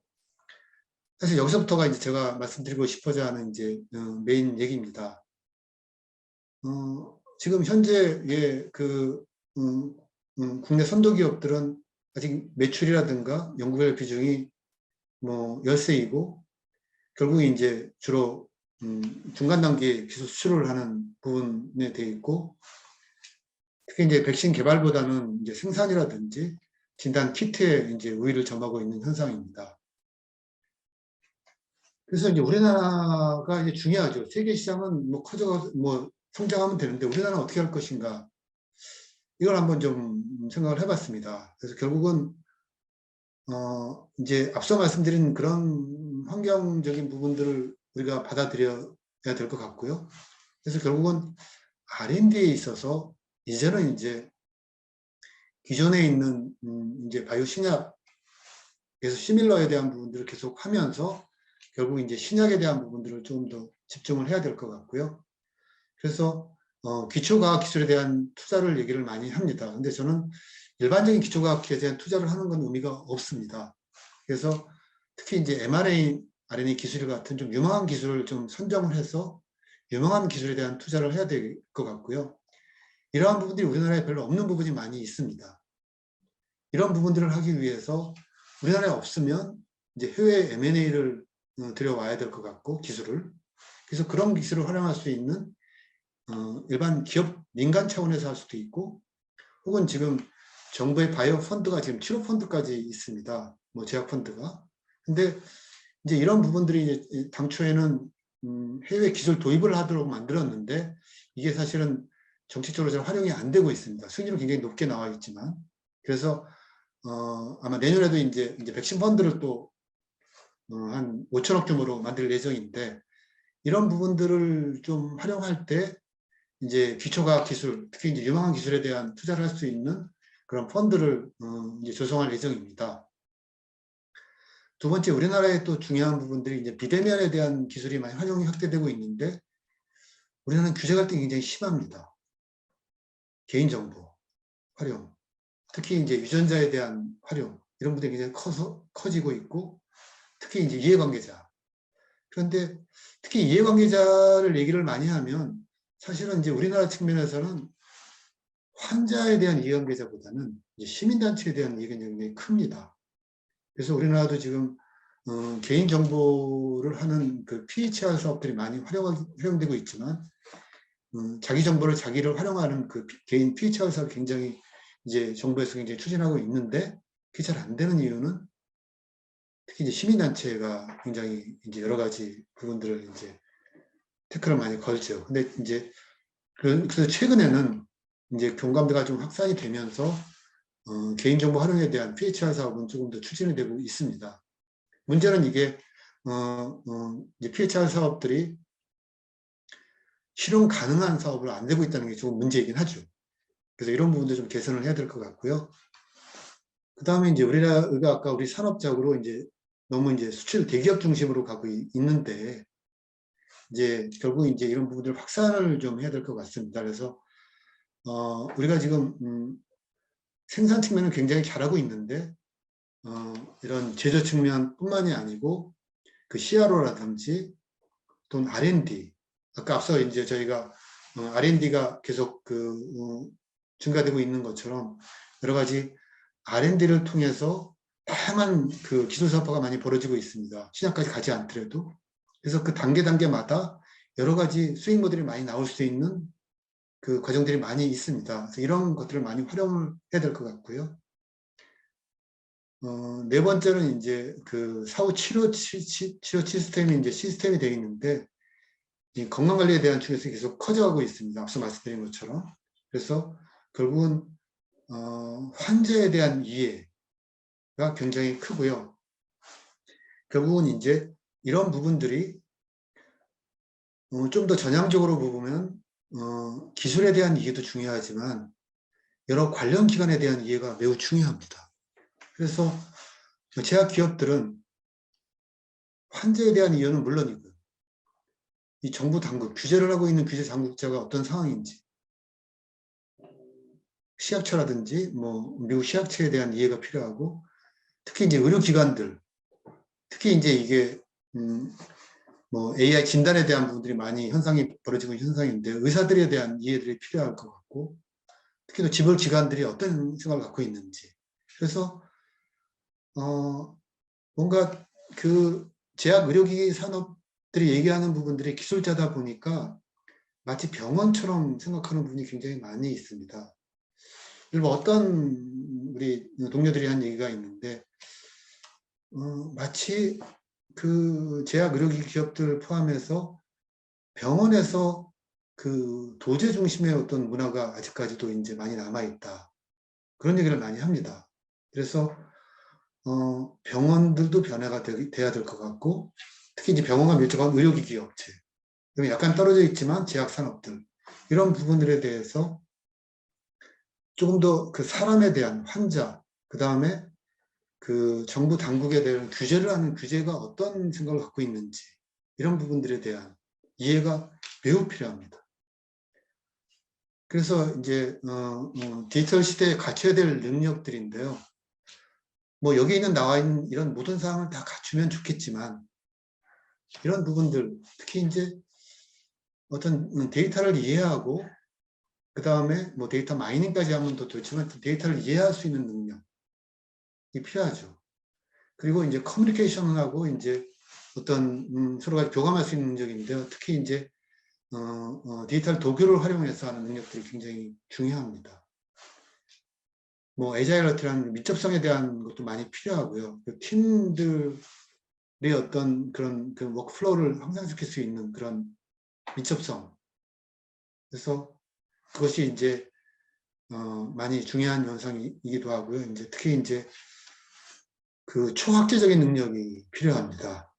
사실 여기서부터가 이제 제가 말씀드리고 싶어져 하는 이제 메인 얘기입니다. 지금 현재의 그 국내 선도 기업들은 아직 매출이라든가 연구별 비중이 뭐 열세이고 결국 이제 주로 중간 단계 기술 수출을 하는 부분에 돼 있고 특히 이제 백신 개발보다는 이제 생산이라든지 진단 키트에 이제 우위를 점하고 있는 현상입니다. 그래서 이제 우리나라가 이제 중요하죠. 세계 시장은 뭐 뭐 성장하면 되는데 우리나라는 어떻게 할 것인가? 이걸 한번 좀 생각을 해봤습니다. 그래서 결국은 이제 앞서 말씀드린 그런 환경적인 부분들을 우리가 받아들여야 될 것 같고요. 그래서 결국은 R&D에 있어서 이제는 이제 기존에 있는 이제 바이오 신약에서 시밀러에 대한 부분들을 계속 하면서 결국 이제 신약에 대한 부분들을 좀 더 집중을 해야 될 것 같고요. 그래서 기초과학 기술에 대한 투자를 얘기를 많이 합니다. 근데 저는 일반적인 기초과학 기술에 대한 투자를 하는 건 의미가 없습니다. 그래서 특히 이제 mRNA, RNA 기술 같은 좀 유망한 기술을 좀 선정을 해서 유망한 기술에 대한 투자를 해야 될 것 같고요. 이러한 부분들이 우리나라에 별로 없는 부분이 많이 있습니다. 이런 부분들을 하기 위해서 우리나라에 없으면 이제 해외 M&A를 들여와야 될 것 같고 기술을. 그래서 그런 기술을 활용할 수 있는 일반 기업 민간 차원에서 할 수도 있고 혹은 지금 정부의 바이오 펀드가 지금 7호 펀드까지 있습니다. 뭐 제약 펀드가. 근데 이제 이런 부분들이 이제 당초에는 해외 기술 도입을 하도록 만들었는데 이게 사실은 정책적으로 잘 활용이 안 되고 있습니다. 수익률은 굉장히 높게 나와 있지만. 그래서 아마 내년에도 이제 백신 펀드를 또 한 5천억 규모로 만들 예정인데 이런 부분들을 좀 활용할 때 이제 기초과학 기술, 특히 이제 유망한 기술에 대한 투자를 할 수 있는 그런 펀드를 이제 조성할 예정입니다. 두 번째, 우리나라의 또 중요한 부분들이 이제 비대면에 대한 기술이 많이 활용이 확대되고 있는데 우리나라는 규제 갈등이 굉장히 심합니다. 개인정보 활용, 특히 이제 유전자에 대한 활용 이런 부분들이 굉장히 커지고 있고 특히 이제 이해관계자. 그런데 특히 이해관계자를 얘기를 많이 하면 사실은 이제 우리나라 측면에서는 환자에 대한 이해관계자보다는 이제 시민단체에 대한 이해관계가 굉장히 큽니다. 그래서 우리나라도 지금 개인정보를 하는 그 PHR 사업들이 많이 활용되고 있지만 자기 정보를 자기를 활용하는 그 개인 PHR 사업이 굉장히 이제 정부에서 굉장히 추진하고 있는데 그게 잘 안 되는 이유는 특히 이제 시민단체가 굉장히 이제 여러 가지 부분들을 이제 태클을 많이 걸죠. 근데 이제 그래서 최근에는 이제 공감대가 좀 확산이 되면서 개인정보 활용에 대한 PHR 사업은 조금 더 추진이 되고 있습니다. 문제는 이게 이제 PHR 사업들이 실현 가능한 사업을 안 되고 있다는 게 조금 문제이긴 하죠. 그래서 이런 부분도 좀 개선을 해야 될 것 같고요. 그 다음에 이제 우리가 아까 우리 산업적으로 이제 너무 이제 수출 대기업 중심으로 가고 있는데 이제 결국 이제 이런 부분들 확산을 좀 해야 될 것 같습니다. 그래서 우리가 지금 생산 측면은 굉장히 잘하고 있는데 이런 제조 측면뿐만이 아니고 그 CRO라든지 또는 R&D 아까 앞서 이제 저희가 R&D가 계속 증가되고 있는 것처럼 여러 가지 R&D를 통해서 다양한 그 기술 사업화가 많이 벌어지고 있습니다. 시장까지 가지 않더라도. 그래서 그 단계마다 여러 가지 수익 모델이 많이 나올 수 있는 그 과정들이 많이 있습니다. 그래서 이런 것들을 많이 활용을 해야 될 것 같고요. 네 번째는 이제 그 사후 치료 시스템이 이제 시스템이 되어 있는데 이 건강관리에 대한 측면에서 계속 커져가고 있습니다. 앞서 말씀드린 것처럼. 그래서 결국은 환자에 대한 이해가 굉장히 크고요. 결국은 이제 이런 부분들이 좀 더 전향적으로 보면 기술에 대한 이해도 중요하지만 여러 관련 기관에 대한 이해가 매우 중요합니다. 그래서 제약 기업들은 환자에 대한 이해는 물론이고요. 이 정부 당국, 규제를 하고 있는 규제 당국자가 어떤 상황인지, 시약처라든지 뭐 미국 시약처에 대한 이해가 필요하고, 특히 이제 의료기관들, 특히 이제 이게 뭐 AI 진단에 대한 부분들이 많이 현상이 벌어지고 있는 현상인데 의사들에 대한 이해들이 필요할 것 같고, 특히 또 지불기관들이 어떤 생각을 갖고 있는지. 그래서 뭔가 그 제약 의료기기 산업들이 얘기하는 부분들이 기술자다 보니까 마치 병원처럼 생각하는 부분이 굉장히 많이 있습니다. 일부 어떤 우리 동료들이 한 얘기가 있는데 마치 그 제약 의료기기 기업들을 포함해서 병원에서 그 도제 중심의 어떤 문화가 아직까지도 이제 많이 남아있다. 그런 얘기를 많이 합니다. 그래서 병원들도 변화가 돼야 될 것 같고, 특히 이제 병원과 밀접한 의료기기 업체, 약간 떨어져 있지만 제약산업들, 이런 부분들에 대해서 조금 더 그 사람에 대한 환자, 그 다음에 그 정부 당국에 대한 규제를 하는 규제가 어떤 생각을 갖고 있는지, 이런 부분들에 대한 이해가 매우 필요합니다. 그래서 이제 디지털 시대에 갖춰야 될 능력들인데요. 뭐 여기 나와 있는 이런 모든 사항을 다 갖추면 좋겠지만 이런 부분들, 특히 이제 어떤 데이터를 이해하고 그 다음에 뭐 데이터 마이닝까지 하면 더 좋지만 데이터를 이해할 수 있는 능력이 필요하죠. 그리고 이제 커뮤니케이션하고 이제 어떤 서로가 교감할 수 있는 능력인데요. 특히 이제 디지털 도구를 활용해서 하는 능력들이 굉장히 중요합니다. 뭐 에자일러트라는 밀접성에 대한 것도 많이 필요하고요. 그 팀들의 어떤 그런 그 워크플로우를 향상시킬 수 있는 그런 밀접성. 그래서 그것이 이제 많이 중요한 현상이기도 하고요. 이제 특히 이제 그 초학제적인 능력이 필요합니다.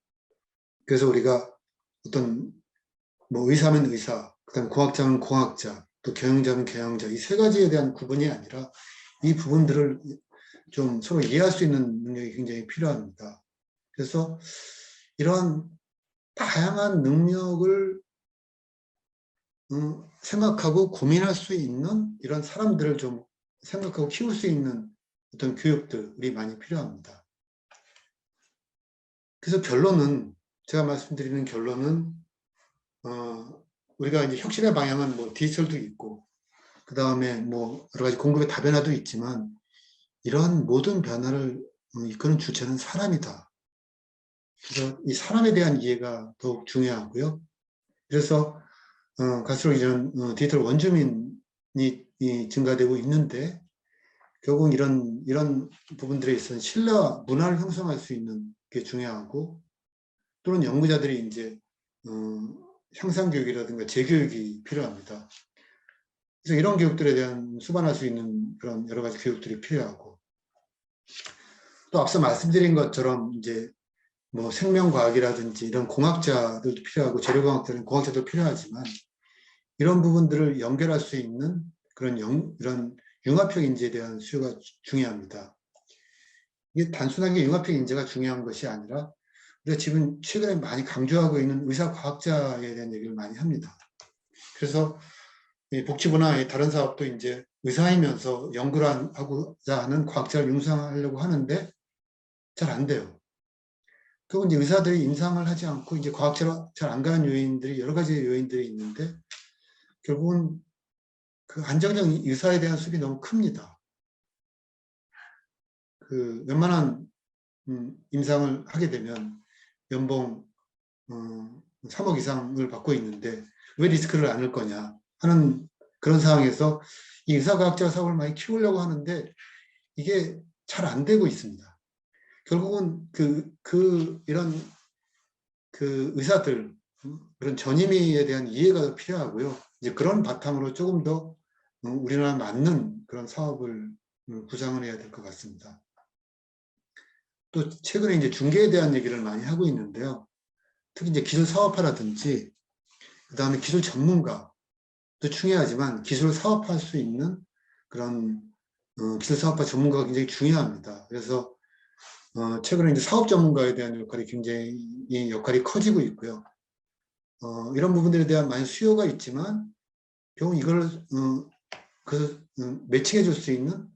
그래서 우리가 어떤 뭐 의사면 의사, 그다음 공학자면 공학자, 또 경영자면 경영자, 이 세 가지에 대한 구분이 아니라 이 부분들을 좀 서로 이해할 수 있는 능력이 굉장히 필요합니다. 그래서 이러한 다양한 능력을 생각하고 고민할 수 있는 이런 사람들을 좀 생각하고 키울 수 있는 어떤 교육들이 많이 필요합니다. 그래서 결론은, 제가 말씀드리는 결론은 우리가 이제 혁신의 방향은 뭐 디지털도 있고 그 다음에 뭐 여러 가지 공급의 다변화도 있지만 이러한 모든 변화를 이끄는 주체는 사람이다. 그래서 이 사람에 대한 이해가 더욱 중요하고요. 그래서 갈수록 이런 디지털 원주민이 증가되고 있는데 결국은 이런 부분들에 있어서 신뢰와 문화를 형성할 수 있는 게 중요하고, 또는 연구자들이 이제 향상 교육이라든가 재교육이 필요합니다. 그래서 이런 교육들에 대한 수반할 수 있는 그런 여러 가지 교육들이 필요하고, 또 앞서 말씀드린 것처럼 이제 뭐 생명과학이라든지 이런 공학자들도 필요하고 재료공학자는 공학자도 필요하지만, 이런 부분들을 연결할 수 있는 그런 이런 융합형 인재에 대한 수요가 중요합니다. 이게 단순하게 융합형 인재가 중요한 것이 아니라, 우리가 지금 최근에 많이 강조하고 있는 의사과학자에 대한 얘기를 많이 합니다. 그래서 복지부나 다른 사업도 이제 의사이면서 연구를 하고자 하는 과학자를 육성하려고 하는데 잘 안 돼요. 그리고 이제 의사들이 임상을 하지 않고 이제 과학자로 잘 안 가는 요인들이 여러 가지 요인들이 있는데, 결국은 그 안정적 의사에 대한 수입이 너무 큽니다. 그 웬만한 임상을 하게 되면 연봉 3억 이상을 받고 있는데 왜 리스크를 안을 거냐 하는 그런 상황에서 이 의사과학자 사업을 많이 키우려고 하는데 이게 잘 안 되고 있습니다. 결국은 이런 그 의사들, 그런 전임의에 대한 이해가 필요하고요. 이제 그런 바탕으로 조금 더 우리나라에 맞는 그런 사업을 구상을 해야 될 것 같습니다. 또 최근에 이제 중개에 대한 얘기를 많이 하고 있는데요. 특히 이제 기술 사업화라든지, 그 다음에 기술 전문가도 중요하지만 기술을 사업화할 수 있는 그런 기술 사업화 전문가가 굉장히 중요합니다. 그래서 최근에 이제 사업 전문가에 대한 역할이 커지고 있고요. 이런 부분들에 대한 많은 수요가 있지만 결국 이걸 매칭해 줄 수 있는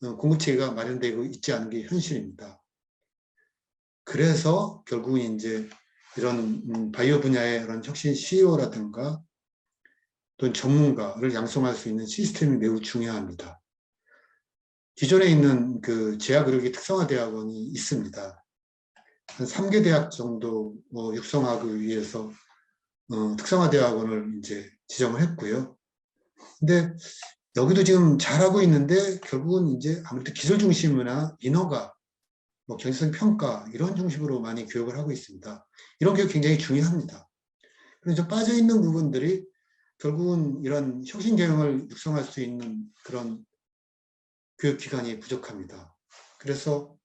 공급체계가 마련되고 있지 않은 게 현실입니다. 그래서 결국은 이제 이런 바이오 분야의 그런 혁신 CEO라든가 또는 전문가를 양성할 수 있는 시스템이 매우 중요합니다. 기존에 있는 그 제약의료기 특성화대학원이 있습니다. 한 3개 대학 정도 육성하기 위해서 특성화대학원을 이제 지정을 했고요. 근데 여기도 지금 잘하고 있는데 결국은 이제 아무래도 기술 중심이나 인허가, 뭐 경제성 평가 이런 중심으로 많이 교육을 하고 있습니다. 이런 교육 굉장히 중요합니다. 그래서 빠져 있는 부분들이 결국은 이런 혁신 경영을 육성할 수 있는 그런 교육기관이 부족합니다. 그래서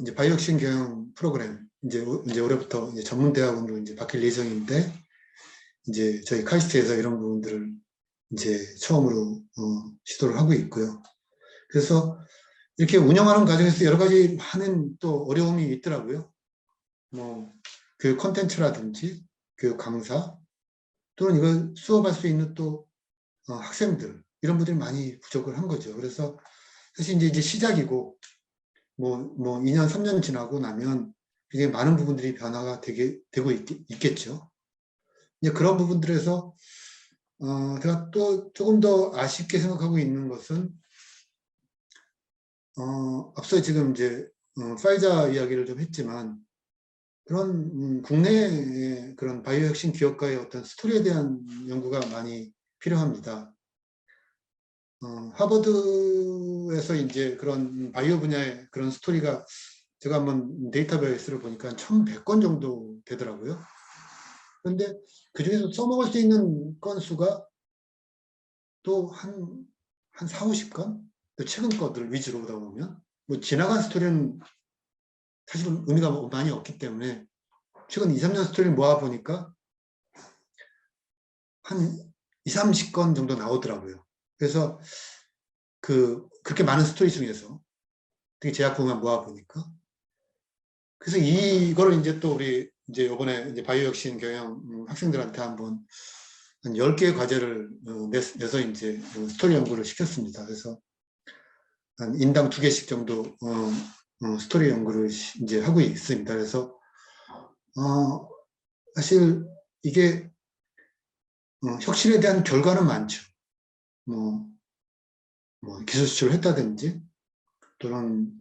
이제 바이오 혁신 경영 프로그램 이제 올해부터 이제 전문 대학원으로 이제 바뀔 예정인데, 이제 저희 카이스트에서 이런 부분들을 이제 처음으로 시도를 하고 있고요. 그래서 이렇게 운영하는 과정에서 여러 가지 많은 또 어려움이 있더라고요. 뭐 교육 콘텐츠라든지 교육 강사, 또는 이걸 수업할 수 있는 또 학생들, 이런 분들이 많이 부족을 한 거죠. 그래서 사실 이제 시작이고 뭐 2년 3년 지나고 나면 굉장히 많은 부분들이 변화가 되고 있겠죠. 이제 그런 부분들에서 제가 또 조금 더 아쉽게 생각하고 있는 것은 앞서 지금 이제 파이자 이야기를 좀 했지만, 그런 국내의 그런 바이오 혁신 기업가의 어떤 스토리에 대한 연구가 많이 필요합니다. 하버드에서 이제 그런 바이오 분야의 그런 스토리가 제가 한번 데이터베이스를 보니까 1,100건 정도 되더라고요. 그런데 그 중에서 써먹을 수 있는 건수가 또 한 4, 50건? 또 최근 것들 위주로 보다 보면, 뭐 지나간 스토리는 사실은 의미가 많이 없기 때문에 최근 2, 3년 스토리를 모아보니까 한 2, 30건 정도 나오더라고요. 그래서 그렇게 많은 스토리 중에서 되게 제약부만 모아보니까, 그래서 이거를 이제 또 우리 이제 이번에 이제 바이오 혁신 경영 학생들한테 한번 한 10개의 과제를 내서 이제 스토리 연구를 시켰습니다. 그래서 한 인당 2개씩 정도 스토리 연구를 이제 하고 있습니다. 그래서 사실 이게 혁신에 대한 결과는 많죠. 뭐 기술 수출을 했다든지, 또는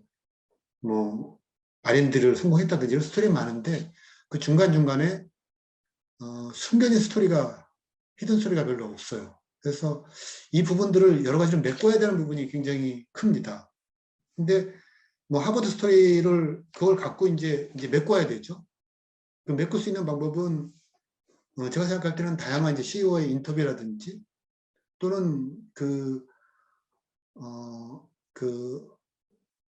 뭐 R&D를 성공했다든지 이런 스토리 많은데, 그 중간중간에 숨겨진 스토리가, 히든 스토리가 별로 없어요. 그래서 이 부분들을 여러 가지로 메꿔야 되는 부분이 굉장히 큽니다. 근데 뭐 하버드 스토리를 그걸 갖고 이제 메꿔야 되죠. 그 메꿀 수 있는 방법은 제가 생각할 때는 다양한 이제 CEO의 인터뷰라든지 또는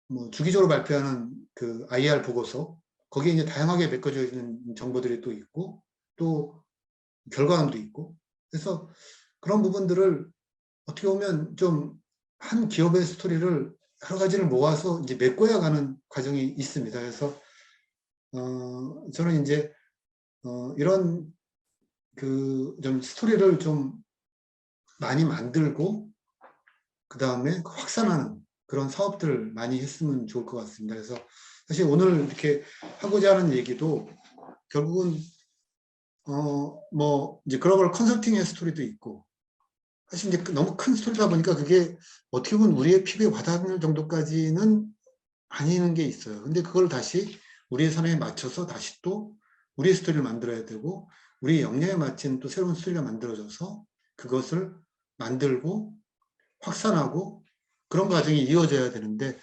뭐 주기적으로 발표하는 그 IR 보고서 거기에 이제 다양하게 메꿔져 있는 정보들이 또 있고 또 결과안도 있고 그래서 그런 부분들을 어떻게 보면 좀 한 기업의 스토리를 여러 가지를 모아서 이제 메꿔야 가는 과정이 있습니다. 그래서 저는 이제 이런 좀 스토리를 좀 많이 만들고 그 다음에 확산하는 그런 사업들을 많이 했으면 좋을 것 같습니다. 그래서 사실 오늘 이렇게 하고자 하는 얘기도 결국은 뭐 이제 글로벌 컨설팅의 스토리도 있고 사실 이제 너무 큰 스토리다 보니까 그게 어떻게 보면 우리의 피부에 와닿는 정도까지는 아니는 게 있어요. 근데 그걸 다시 우리의 사람에 맞춰서 다시 또 우리의 스토리를 만들어야 되고 우리 역량에 맞춘 또 새로운 스토리가 만들어져서 그것을 만들고 확산하고 그런 과정이 이루어져야 되는데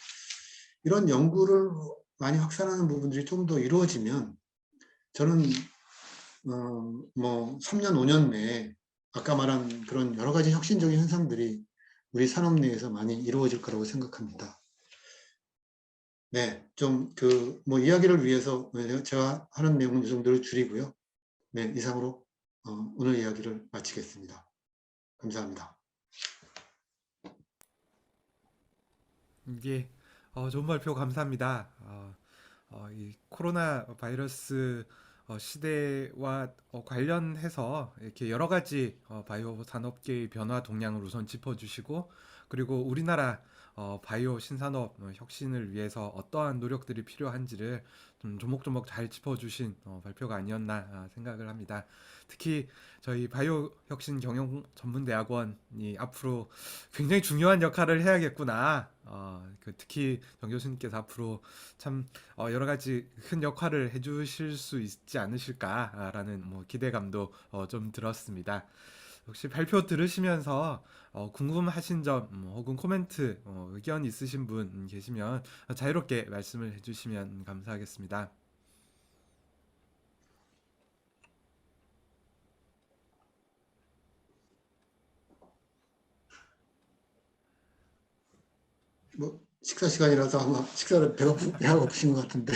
이런 연구를 많이 확산하는 부분들이 좀 더 이루어지면 저는 뭐 3년, 5년 내에 아까 말한 그런 여러 가지 혁신적인 현상들이 우리 산업 내에서 많이 이루어질 거라고 생각합니다. 네, 좀 뭐 이야기를 위해서 제가 하는 내용은 이 정도로 줄이고요. 네, 이상으로 오늘 이야기를 마치겠습니다. 감사합니다. 이게 좋은 발표 감사합니다. 이 코로나 바이러스 시대와 관련해서 이렇게 여러 가지 바이오 산업계의 변화 동향을 우선 짚어주시고 그리고 우리나라 바이오 신산업 혁신을 위해서 어떠한 노력들이 필요한지를 좀 조목조목 잘 짚어주신 발표가 아니었나 생각을 합니다. 특히 저희 바이오 혁신 경영 전문대학원이 앞으로 굉장히 중요한 역할을 해야겠구나. 특히 정 교수님께서 앞으로 참 여러 가지 큰 역할을 해주실 수 있지 않으실까라는 뭐 기대감도 좀 들었습니다. 혹시 발표 들으시면서 궁금하신 점 혹은 코멘트 의견 있으신 분 계시면 자유롭게 말씀을 해주시면 감사하겠습니다. 뭐 식사 시간이라서 아마 식사를 배가 고프신 것 같은데.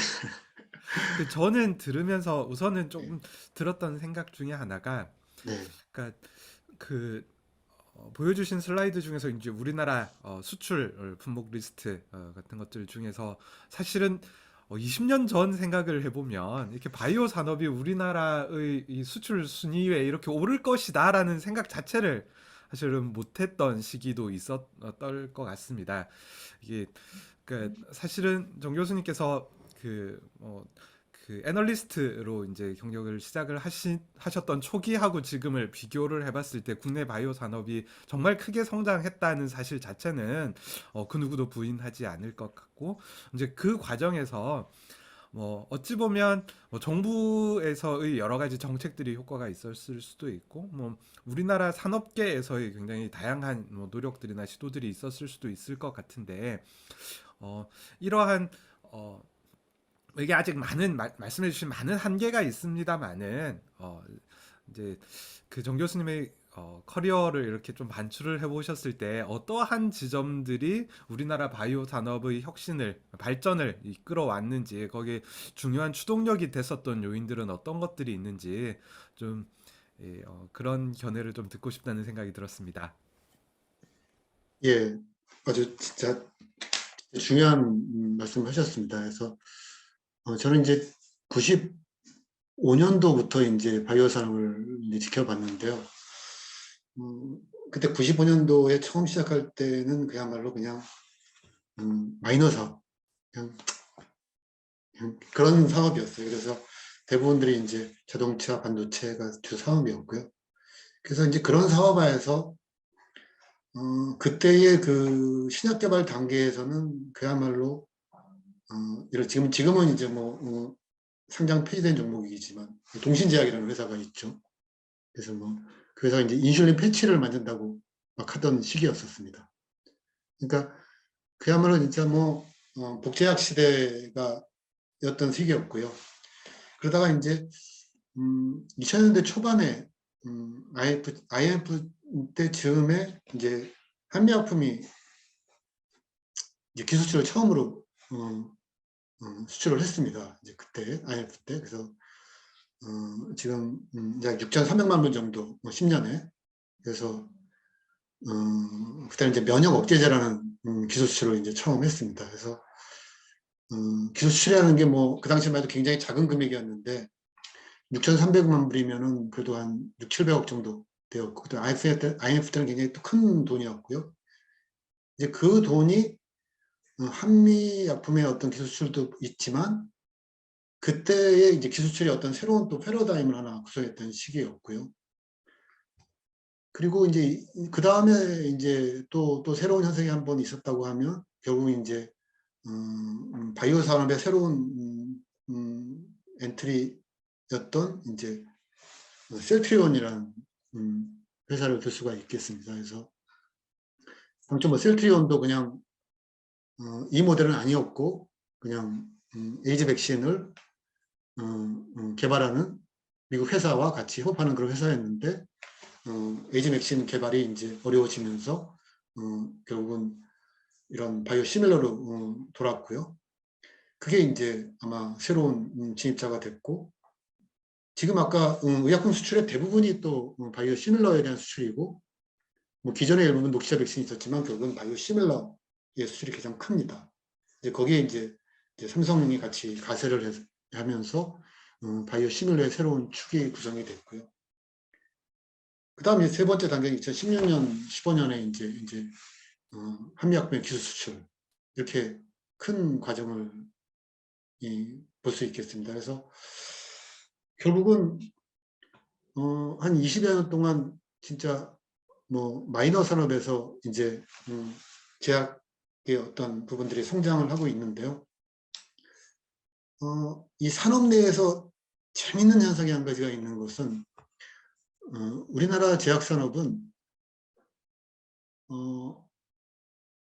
저는 들으면서 우선은 조금 들었던 생각 중에 하나가 네, 그러니까 그 보여주신 슬라이드 중에서 이제 우리나라 수출 품목 리스트 같은 것들 중에서 사실은 20년 전 생각을 해보면 이렇게 바이오 산업이 우리나라의 이 수출 순위에 이렇게 오를 것이다라는 생각 자체를 사실은 못했던 시기도 있었던 것 같습니다. 이게 그러니까 사실은 정 교수님께서 그 애널리스트로 이제 경력을 시작을 하셨던 초기하고 지금을 비교를 해봤을 때 국내 바이오 산업이 정말 크게 성장했다는 사실 자체는 그 누구도 부인하지 않을 것 같고 이제 그 과정에서 뭐 어찌 보면 뭐 정부에서의 여러 가지 정책들이 효과가 있었을 수도 있고 뭐 우리나라 산업계에서의 굉장히 다양한 뭐 노력들이나 시도들이 있었을 수도 있을 것 같은데 이러한 이게 아직 많은 말씀해 주신 많은 한계가 있습니다만은 이제 그 정 교수님의 커리어를 이렇게 좀 반출을 해보셨을 때 어떠한 지점들이 우리나라 바이오 산업의 혁신을 발전을 이끌어왔는지 거기에 중요한 추동력이 됐었던 요인들은 어떤 것들이 있는지 좀 그런 견해를 좀 듣고 싶다는 생각이 들었습니다. 예, 아주 진짜 중요한 말씀을 하셨습니다. 그래서 저는 이제 95년도부터 이제 바이오 산업을 이제 지켜봤는데요. 그때 95년도에 처음 시작할 때는 그야말로 그냥 마이너 사업, 그냥 그런 사업이었어요. 그래서 대부분들이 이제 자동차, 반도체가 주 사업이었고요. 그래서 이제 그런 사업화에서 그때의 그 신약 개발 단계에서는 그야말로 지금은 이제 뭐 상장 폐지된 종목이지만 동신제약이라는 회사가 있죠. 그래서 뭐 그래서 이제 인슐린 패치를 만든다고 막 하던 시기였었습니다. 그러니까 그야말로 진짜 뭐 복제약 시대가 였던 시기였고요. 그러다가 이제 2000년대 초반에 IMF 때쯤에 이제 한미약품이 이제 기수출을 처음으로 수출을 했습니다. 이제 그때 IMF 때. 그래서 지금 이제 6,300만 분 정도 10년에. 그래서 그때 이제 면역 억제제라는 기술 수출을 이제 처음 했습니다. 그래서 기술 수출이라는 게 뭐 그 당시만 해도 굉장히 작은 금액이었는데 6,300만 불이면은 그래도 한 6, 700억 정도 되었고, 그때 IMF 때는 굉장히 또 큰 돈이었고요. 이제 그 돈이 한미 약품의 어떤 기술 수출도 있지만 그때의 이제 기술 수출이 어떤 새로운 또 패러다임을 하나 구성했던 시기였고요. 그리고 이제 그 다음에 이제 또 새로운 현상이 한 번 있었다고 하면 결국 이제 바이오 산업의 새로운 엔트리였던 이제 셀트리온이라는 회사를 들 수가 있겠습니다. 그래서 아무튼 뭐 셀트리온도 그냥 이 모델은 아니었고 그냥 에이즈 백신을 개발하는 미국 회사와 같이 협업하는 그런 회사였는데 에이즈 백신 개발이 이제 어려워지면서 결국은 이런 바이오 시밀러로 돌았고요. 그게 이제 아마 새로운 진입자가 됐고 지금 아까 의약품 수출의 대부분이 또 바이오 시밀러에 대한 수출이고 뭐 기존의 일부분 녹시자 백신이 있었지만 결국은 바이오 시밀러의 수출이 가장 큽니다. 이제 거기에 이제 삼성이 같이 가세를 하면서 바이오 시밀러의 새로운 축이 구성이 됐고요. 그 다음에 세 번째 단계는 2016년, 15년에 이제 한미약품의 기술 수출 이렇게 큰 과정을 볼 수 있겠습니다. 그래서 결국은 한 20여 년 동안 진짜 뭐 마이너 산업에서 이제 제약의 어떤 부분들이 성장을 하고 있는데요. 이 산업 내에서 재밌는 현상이 한 가지가 있는 것은 우리나라 제약 산업은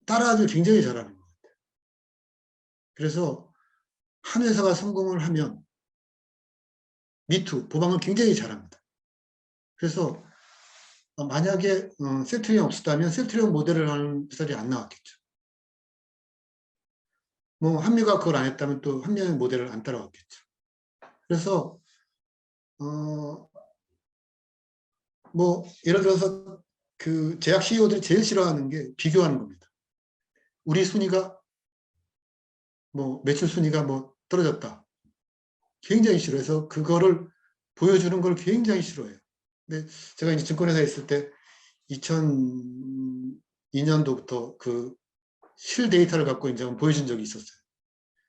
따라하기 굉장히 잘하는 것 같아요. 그래서 한 회사가 성공을 하면 미투 보방을 굉장히 잘합니다. 그래서 만약에 셀트리온 없었다면 셀트리온 모델을 하는 회사들이 안 나왔겠죠. 뭐 한미가 그걸 안 했다면 또 한미의 모델을 안 따라왔겠죠. 그래서 뭐 예를 들어서 그 제약 CEO들이 제일 싫어하는 게 비교하는 겁니다. 우리 순위가 뭐 매출 순위가 뭐 떨어졌다. 굉장히 싫어해서 그거를 보여주는 걸 굉장히 싫어해요. 근데 제가 이제 증권회사에 있을 때 2002년도부터 그 실 데이터를 갖고 이제 보여준 적이 있었어요.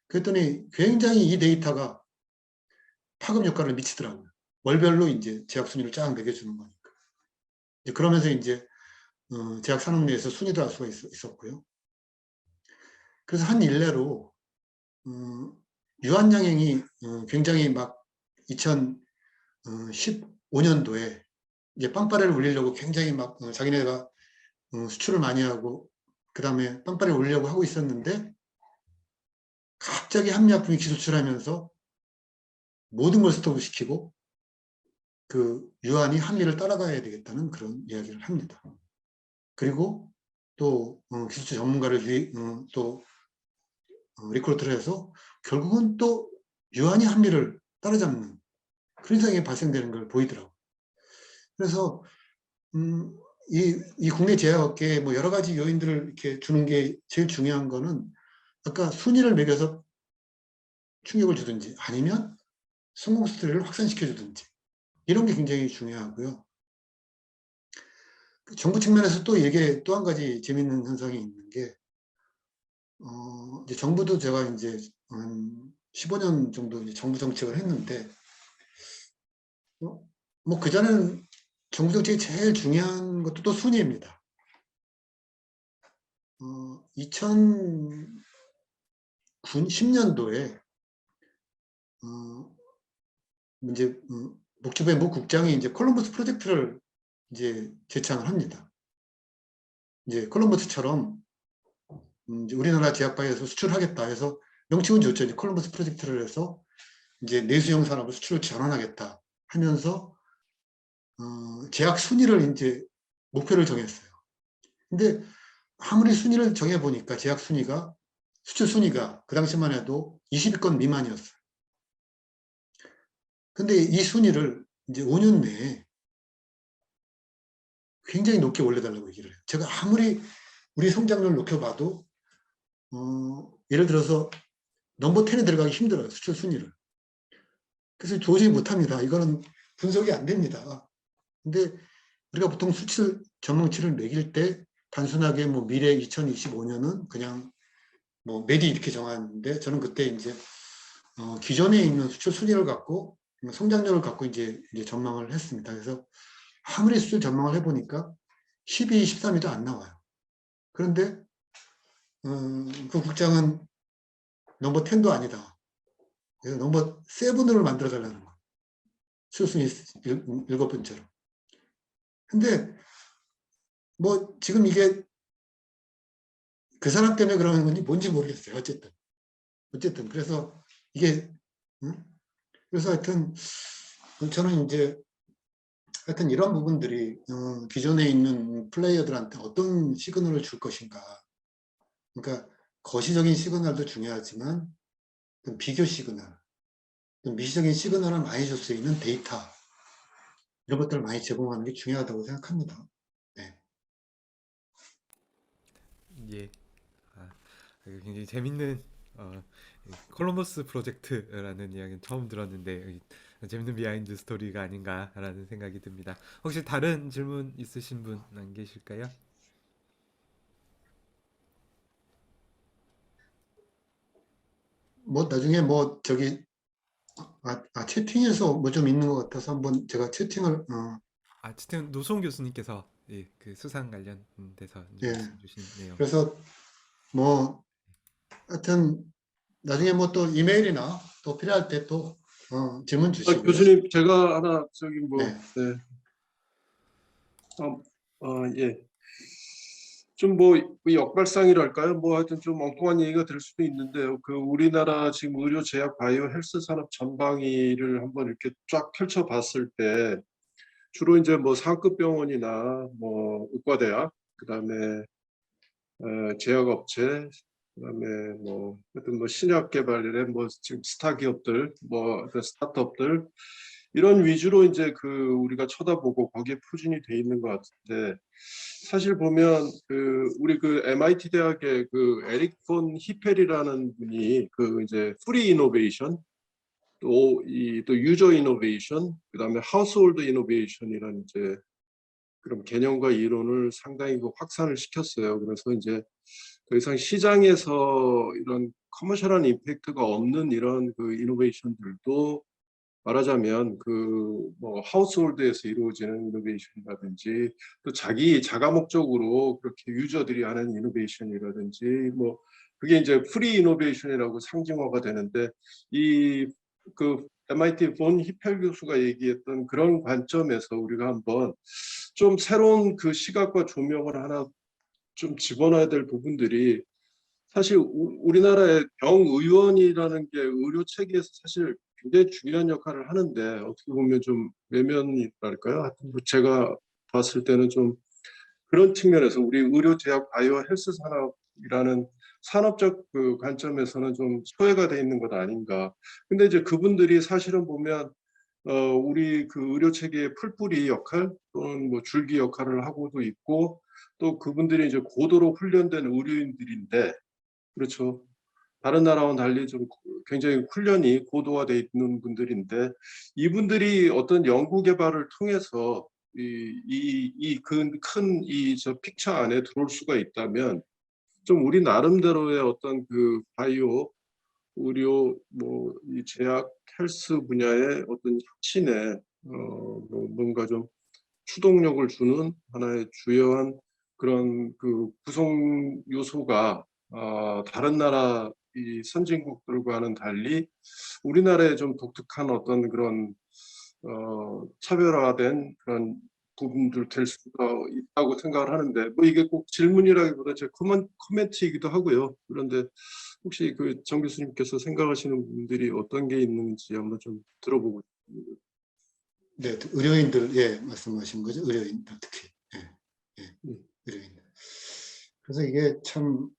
그랬더니 굉장히 이 데이터가 파급 효과를 미치더라고요. 월별로 이제 제약 순위를 쫙 매겨주는 거니까. 이제 그러면서 이제 제약 산업 내에서 순위도 알 수가 있었고요. 그래서 한 일례로 유한양행이 굉장히 막 2015년도에 이제 빵빠레를 올리려고 굉장히 막 자기네가 수출을 많이 하고 그 다음에 빵빠레를 올리려고 하고 있었는데 갑자기 한미약품이 기술출하면서 모든 걸 스톱시키고 그 유한이 한미를 따라가야 되겠다는 그런 이야기를 합니다. 그리고 또 기술출 전문가를 또 리크루트를 해서 결국은 또 유한이 한미를 따라잡는 그런 상황이 발생되는 걸 보이더라고요. 그래서 이 국내 제약업계에 뭐 여러 가지 요인들을 이렇게 주는 게 제일 중요한 거는 아까 순위를 매겨서 충격을 주든지 아니면 성공 스토리를 확산시켜 주든지 이런 게 굉장히 중요하고요. 정부 측면에서 또 이게 또 한 가지 재밌는 현상이 있는 게 이제 정부도 제가 이제 한 15년 정도 이제 정부 정책을 했는데 뭐 그전에는 정부 정책이 제일 중요한 것도 또 순위입니다. 2010년도에 이제 복지부의 모 국장이 이제 콜럼버스 프로젝트를 이제 제창을 합니다. 이제 콜럼버스처럼 이제 우리나라 제약바이오에서 수출하겠다 해서 명칭은 좋죠. 이제 콜럼버스 프로젝트를 해서 이제 내수용 산업을 수출을 전환하겠다 하면서 제약 순위를 이제 목표를 정했어요. 근데 아무리 순위를 정해 보니까 제약 순위가 수출 순위가 그 당시만 해도 20위권 미만이었어요. 근데 이 순위를 이제 5년 내에 굉장히 높게 올려달라고 얘기를 해요. 제가 아무리 우리 성장률을 높여봐도 예를 들어서 넘버 10에 들어가기 힘들어요. 수출 순위를. 그래서 도저히 못합니다. 이거는 분석이 안 됩니다. 근데 우리가 보통 수출 전망치를 매길 때 단순하게 뭐 미래 2025년은 그냥 뭐 메디 이렇게 정하는데 저는 그때 이제 기존에 있는 수출 순위를 갖고 성장률을 갖고 이제 전망을 했습니다. 그래서 아무리 수출 전망을 해보니까 12, 13위도 안 나와요. 그런데 그 국장은 넘버 10도 아니다. 그래서 넘버 7으로 만들어 달라는 거예요. 수순위 7번째로. 근데 뭐 지금 이게 그 사람 때문에 그러는 건지 뭔지 모르겠어요. 어쨌든 그래서 이게 그래서 하여튼 저는 이제 하여튼 이런 부분들이 기존에 있는 플레이어들한테 어떤 시그널을 줄 것인가. 그러니까 거시적인 시그널도 중요하지만 비교 시그널, 미시적인 시그널을 많이 줄 수 있는 데이터 이런 것들을 많이 제공하는 게 중요하다고 생각합니다. 네. 예. 아, 굉장히 재밌는 이 콜럼버스 프로젝트라는 이야기는 처음 들었는데 재밌는 비하인드 스토리가 아닌가라는 생각이 듭니다. 혹시 다른 질문 있으신 분 안 계실까요? 뭐 나중에 뭐 저기 채팅에서 뭐 좀 있는 것 같아서 한번 제가 채팅을 지금 노송 교수님께서 그 수상 관련돼서 이제 예. 말씀 주신 내용. 그래서 뭐 하여튼 나중에 뭐 또 이메일이나 또 필요할 때 또 질문 주시고요. 교수님, 제가 하나 저기 뭐, 네. 네. 예. 좀 뭐 역발상이랄까요? 뭐 하여튼 좀 엉뚱한 얘기가 될 수도 있는데요. 그 우리나라 지금 의료 제약 바이오 헬스 산업 전방위를 한번 이렇게 쫙 펼쳐봤을 때 주로 이제 뭐 상급 병원이나 뭐 의과대학, 그다음에 제약업체, 그다음에 뭐 하여튼 뭐 신약 개발의 뭐 지금 스타 기업들, 뭐 어떤 스타트업들 이런 위주로 이제 그 우리가 쳐다보고 거기에 포진이 돼 있는 것 같은데, 사실 보면 그 우리 그 MIT 대학의 그 에릭 폰 히펠이라는 분이 그 이제 프리 이노베이션 또 유저 이노베이션, 그다음에 하우스홀드 이노베이션이라는 이제 그런 개념과 이론을 상당히 그 확산을 시켰어요. 그래서 이제 더 이상 시장에서 이런 커머셜한 임팩트가 없는 이런 그 이노베이션들도 말하자면 그 뭐 하우스홀드에서 이루어지는 이노베이션이라든지 또 자가 목적으로 그렇게 유저들이 하는 이노베이션이라든지 뭐 그게 이제 프리 이노베이션이라고 상징화가 되는데, 이 그 MIT 본 히펠 교수가 얘기했던 그런 관점에서 우리가 한번 좀 새로운 그 시각과 조명을 하나 좀 집어넣어야 될 부분들이, 사실 우리나라의 병의원이라는 게 의료 체계에서 사실 굉장히 중요한 역할을 하는데 어떻게 보면 좀 외면이랄까요? 하여튼 뭐 제가 봤을 때는 좀 그런 측면에서 우리 의료 제약 바이오 헬스 산업이라는 산업적 그 관점에서는 좀 소외가 돼 있는 것 아닌가. 근데 이제 그분들이 사실은 보면 우리 그 의료 체계의 풀뿌리 역할 또는 뭐 줄기 역할을 하고도 있고, 또 그분들이 이제 고도로 훈련된 의료인들인데, 그렇죠. 다른 나라와는 달리 좀 굉장히 훈련이 고도화돼 있는 분들인데, 이분들이 어떤 연구 개발을 통해서 이큰이 픽처 안에 들어올 수가 있다면 좀 우리 나름대로의 어떤 그 바이오 의료 뭐 이 제약 헬스 분야의 어떤 혁신에 뭐 뭔가 좀 추동력을 주는 하나의 주요한 그런 그 구성 요소가 다른 나라 이 선진국들과는 달리 우리나라의 좀 독특한 어떤 그런 차별화된 그런 부분들 될 수가 있다고 생각을 하는데 뭐 이게 꼭 질문이라기보다 제 코멘트이기도 하고요. 그런데 혹시 그 정 교수님께서 생각하시는 부분들이 어떤 게 있는지 한번 좀 들어보고 싶습니다. 네, 의료인들, 예, 말씀하신 거죠. 의료인들 특히. 예, 예, 음. 의료인들. 그래서 이게 참,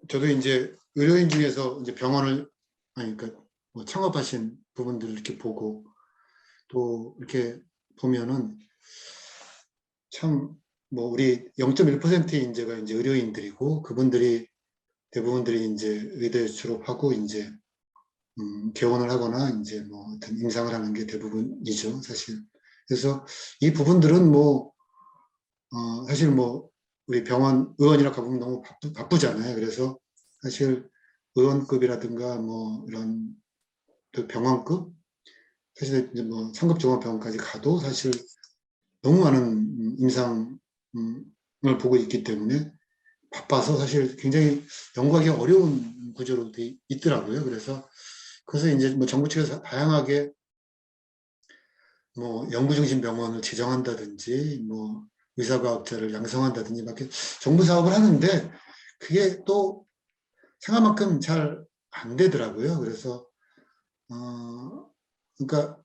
저도 이제 의료인 중에서 이제 병원을, 아니, 그러니까 뭐 창업하신 부분들을 이렇게 보고 또 이렇게 보면은 참, 뭐 우리 0.1%의 인재가 이제 의료인들이고 그분들이 대부분들이 이제 의대 졸업하고 이제 개원을 하거나 이제 뭐 어떤 임상을 하는 게 대부분이죠, 사실. 그래서 이 부분들은 뭐, 사실 뭐 우리 병원 의원이라 가보면 너무 바쁘잖아요. 그래서 사실 의원급이라든가 뭐 이런 또 병원급, 사실 이제 뭐 상급 종합병원까지 가도 사실 너무 많은 임상을 보고 있기 때문에 바빠서 사실 굉장히 연구하기 어려운 구조로 돼 있더라고요. 그래서 이제 뭐 정부 측에서 다양하게 뭐 연구중심 병원을 지정한다든지 뭐 의사과학자를 양성한다든지 막 이렇게 정부 사업을 하는데 그게 또 생각만큼 잘 안 되더라고요. 그래서 그러니까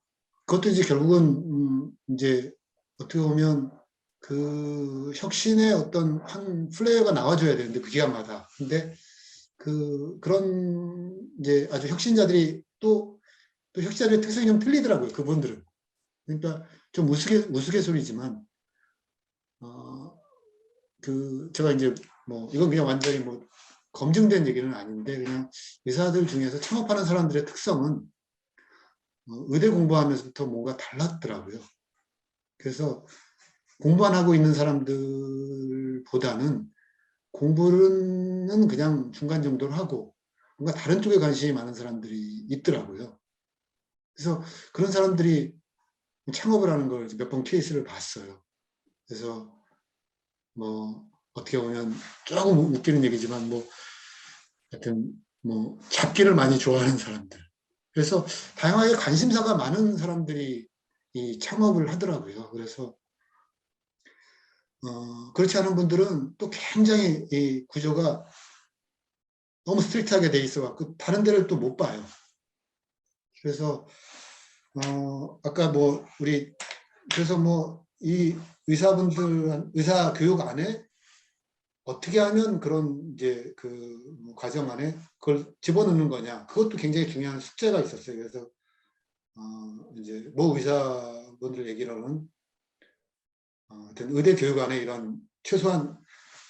그것도 이제 결국은 이제 어떻게 보면 그 혁신의 어떤 한 플레이어가 나와줘야 되는데 그 기간마다. 근데 그런 이제 아주 혁신자들이 또 혁신자들의 특성이 좀 틀리더라고요. 그분들은. 그러니까 좀 우스갯소리지만 제가 이제 뭐 이건 그냥 완전히 뭐 검증된 얘기는 아닌데 그냥 의사들 중에서 창업하는 사람들의 특성은 의대 공부하면서부터 뭔가 달랐더라고요. 그래서 공부만 하고 있는 사람들보다는 공부는 그냥 중간 정도로 하고 뭔가 다른 쪽에 관심이 많은 사람들이 있더라고요. 그래서 그런 사람들이 창업을 하는 걸 몇 번 케이스를 봤어요. 그래서 뭐 어떻게 보면 조금 웃기는 얘기지만 뭐 하여튼 뭐 잡기를 많이 좋아하는 사람들. 그래서 다양하게 관심사가 많은 사람들이 이 창업을 하더라고요. 그래서 그렇지 않은 분들은 또 굉장히 이 구조가 너무 스트릭트하게 돼 있어 갖고 다른 데를 또 못 봐요. 그래서 아까 뭐 우리 그래서 뭐 이 의사 교육 안에 어떻게 하면 그런 이제 그 과정 안에 그걸 집어넣는 거냐 그것도 굉장히 중요한 숙제가 있었어요. 그래서 이제 모 의사분들 얘기로는 하여튼 의대 교육 안에 이런 최소한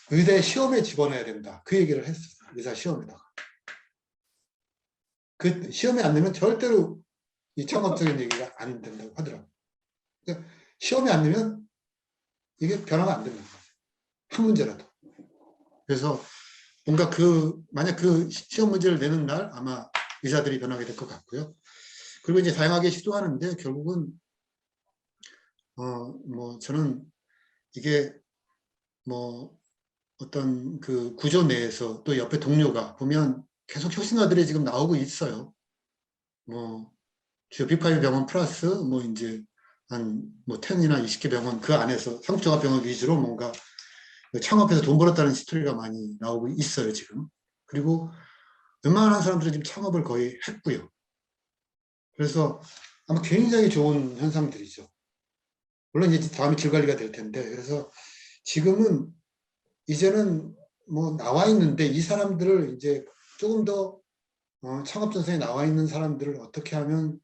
의대 시험에 집어넣어야 된다 그 얘기를 했었어요. 의사 시험에다가 그 시험에 안 되면 절대로 이 창업적인 얘기가 안 된다고 하더라고요. 그러니까 시험에 안 되면 이게 변화가 안 된다는 거죠. 한 문제라도. 그래서 뭔가 만약 그 시험 문제를 내는 날 아마 의사들이 변하게 될 것 같고요. 그리고 이제 다양하게 시도하는데 결국은, 뭐 저는 이게 뭐 어떤 그 구조 내에서 또 옆에 동료가 보면 계속 혁신가들이 지금 나오고 있어요. 뭐 주요 빅5 병원 플러스 뭐 이제 한 뭐 10이나 20개 병원 그 안에서 상부종합병원 위주로 뭔가 창업해서 돈 벌었다는 스토리가 많이 나오고 있어요, 지금. 그리고 웬만한 사람들은 지금 창업을 거의 했고요. 그래서 아마 굉장히 좋은 현상들이죠. 물론 이제 다음에 질 관리가 될 텐데. 그래서 지금은 이제는 뭐 나와 있는데 이 사람들을 이제 조금 더 창업 전선에 나와 있는 사람들을 어떻게 하면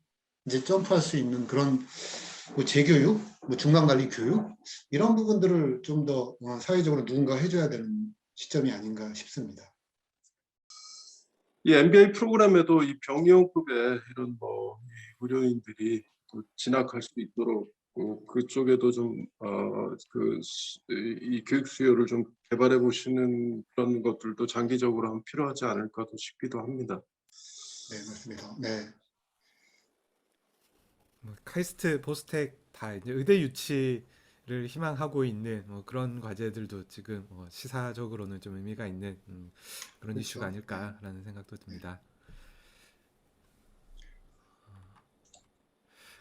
이제 점프할 수 있는 그런 뭐 재교육, 뭐 중간관리 교육 이런 부분들을 좀 더 사회적으로 누군가 해줘야 되는 시점이 아닌가 싶습니다. 이 MBA 프로그램에도 이 병의원급의 이런 뭐 의료인들이 또 진학할 수 있도록 그쪽에도 좀 이 교육 수요를 좀 개발해 보시는 그런 것들도 장기적으로 하면 필요하지 않을까도 싶기도 합니다. 네, 맞습니다. 네. 뭐 카이스트, 포스텍 다 이제 의대 유치를 희망하고 있는 뭐 그런 과제들도 지금 시사적으로는 좀 의미가 있는 그런 그렇죠. 이슈가 아닐까라는 생각도 듭니다.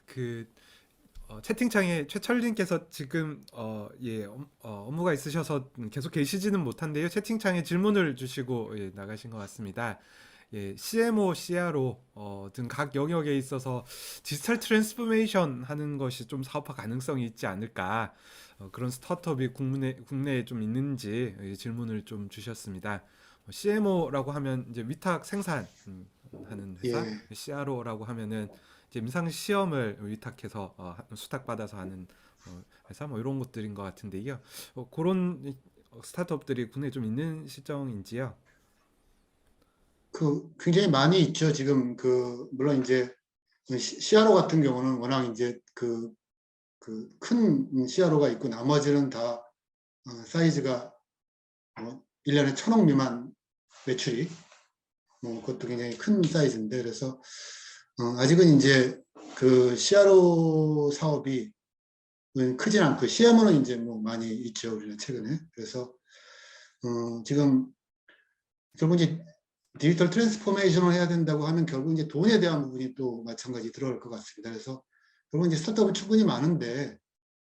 그 채팅창에 최철님께서 지금 업무가 있으셔서 계속 계시지는 못한데요. 채팅창에 질문을 주시고 나가신 것 같습니다. CMO, CRO 등 각 영역에 있어서 디지털 트랜스포메이션 하는 것이 좀 사업화 가능성이 있지 않을까, 그런 스타트업이 국내에 좀 있는지 질문을 좀 주셨습니다. CMO라고 하면 이제 위탁 생산 하는 회사, 예. CRO라고 하면은 이제 임상 시험을 위탁해서 수탁받아서 하는 회사, 뭐 이런 것들인 것 같은데요. 그런 스타트업들이 국내에 좀 있는 실정인지요? 굉장히 많이 있죠. 지금 물론 이제 CRO 같은 경우는 워낙 이제 큰 CRO가 있고 나머지는 다 사이즈가 1년에 1,000억 미만 매출이 그것도 굉장히 큰 사이즈인데, 그래서 아직은 이제 CRO 사업이 크진 않고 CMO는 이제 뭐 많이 있죠, 우리는 최근에. 그래서 지금 결국 이제 디지털 트랜스포메이션을 해야 된다고 하면 결국 이제 돈에 대한 부분이 또 마찬가지 들어갈 것 같습니다. 그래서 결국 이제 스타트업은 충분히 많은데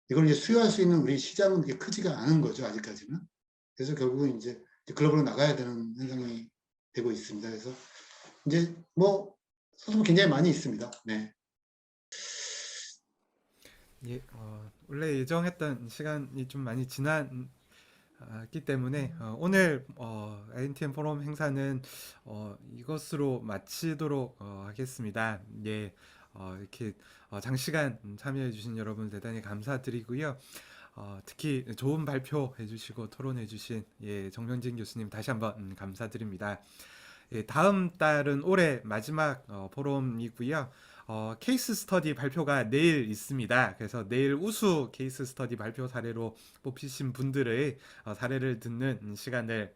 이걸 이제 수요할 수 있는 우리 시장은 그렇게 크지가 않은 거죠, 아직까지는. 그래서 결국은 이제 글로벌로 나가야 되는 현상이 되고 있습니다. 그래서 이제 뭐 스타트업 굉장히 많이 있습니다. 네. 원래 예정했던 시간이 좀 많이 지났기 때문에 오늘 INTM 포럼 행사는 이것으로 마치도록 하겠습니다. 이렇게 장시간 참여해 주신 여러분 대단히 감사드리고요. 특히 좋은 발표해 주시고 토론해 주신 정명진 교수님 다시 한번 감사드립니다. 다음 달은 올해 마지막 포럼이고요. 케이스 스터디 발표가 내일 있습니다. 그래서 내일 우수 케이스 스터디 발표 사례로 뽑히신 분들의 사례를 듣는 시간을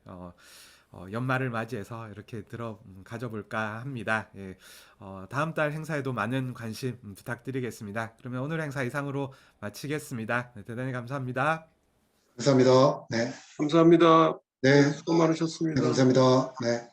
연말을 맞이해서 이렇게 가져볼까 합니다. 다음 달 행사에도 많은 관심 부탁드리겠습니다. 그러면 오늘 행사 이상으로 마치겠습니다. 대단히 감사합니다. 감사합니다. 네. 감사합니다. 네. 수고 네, 많으셨습니다. 감사합니다. 네.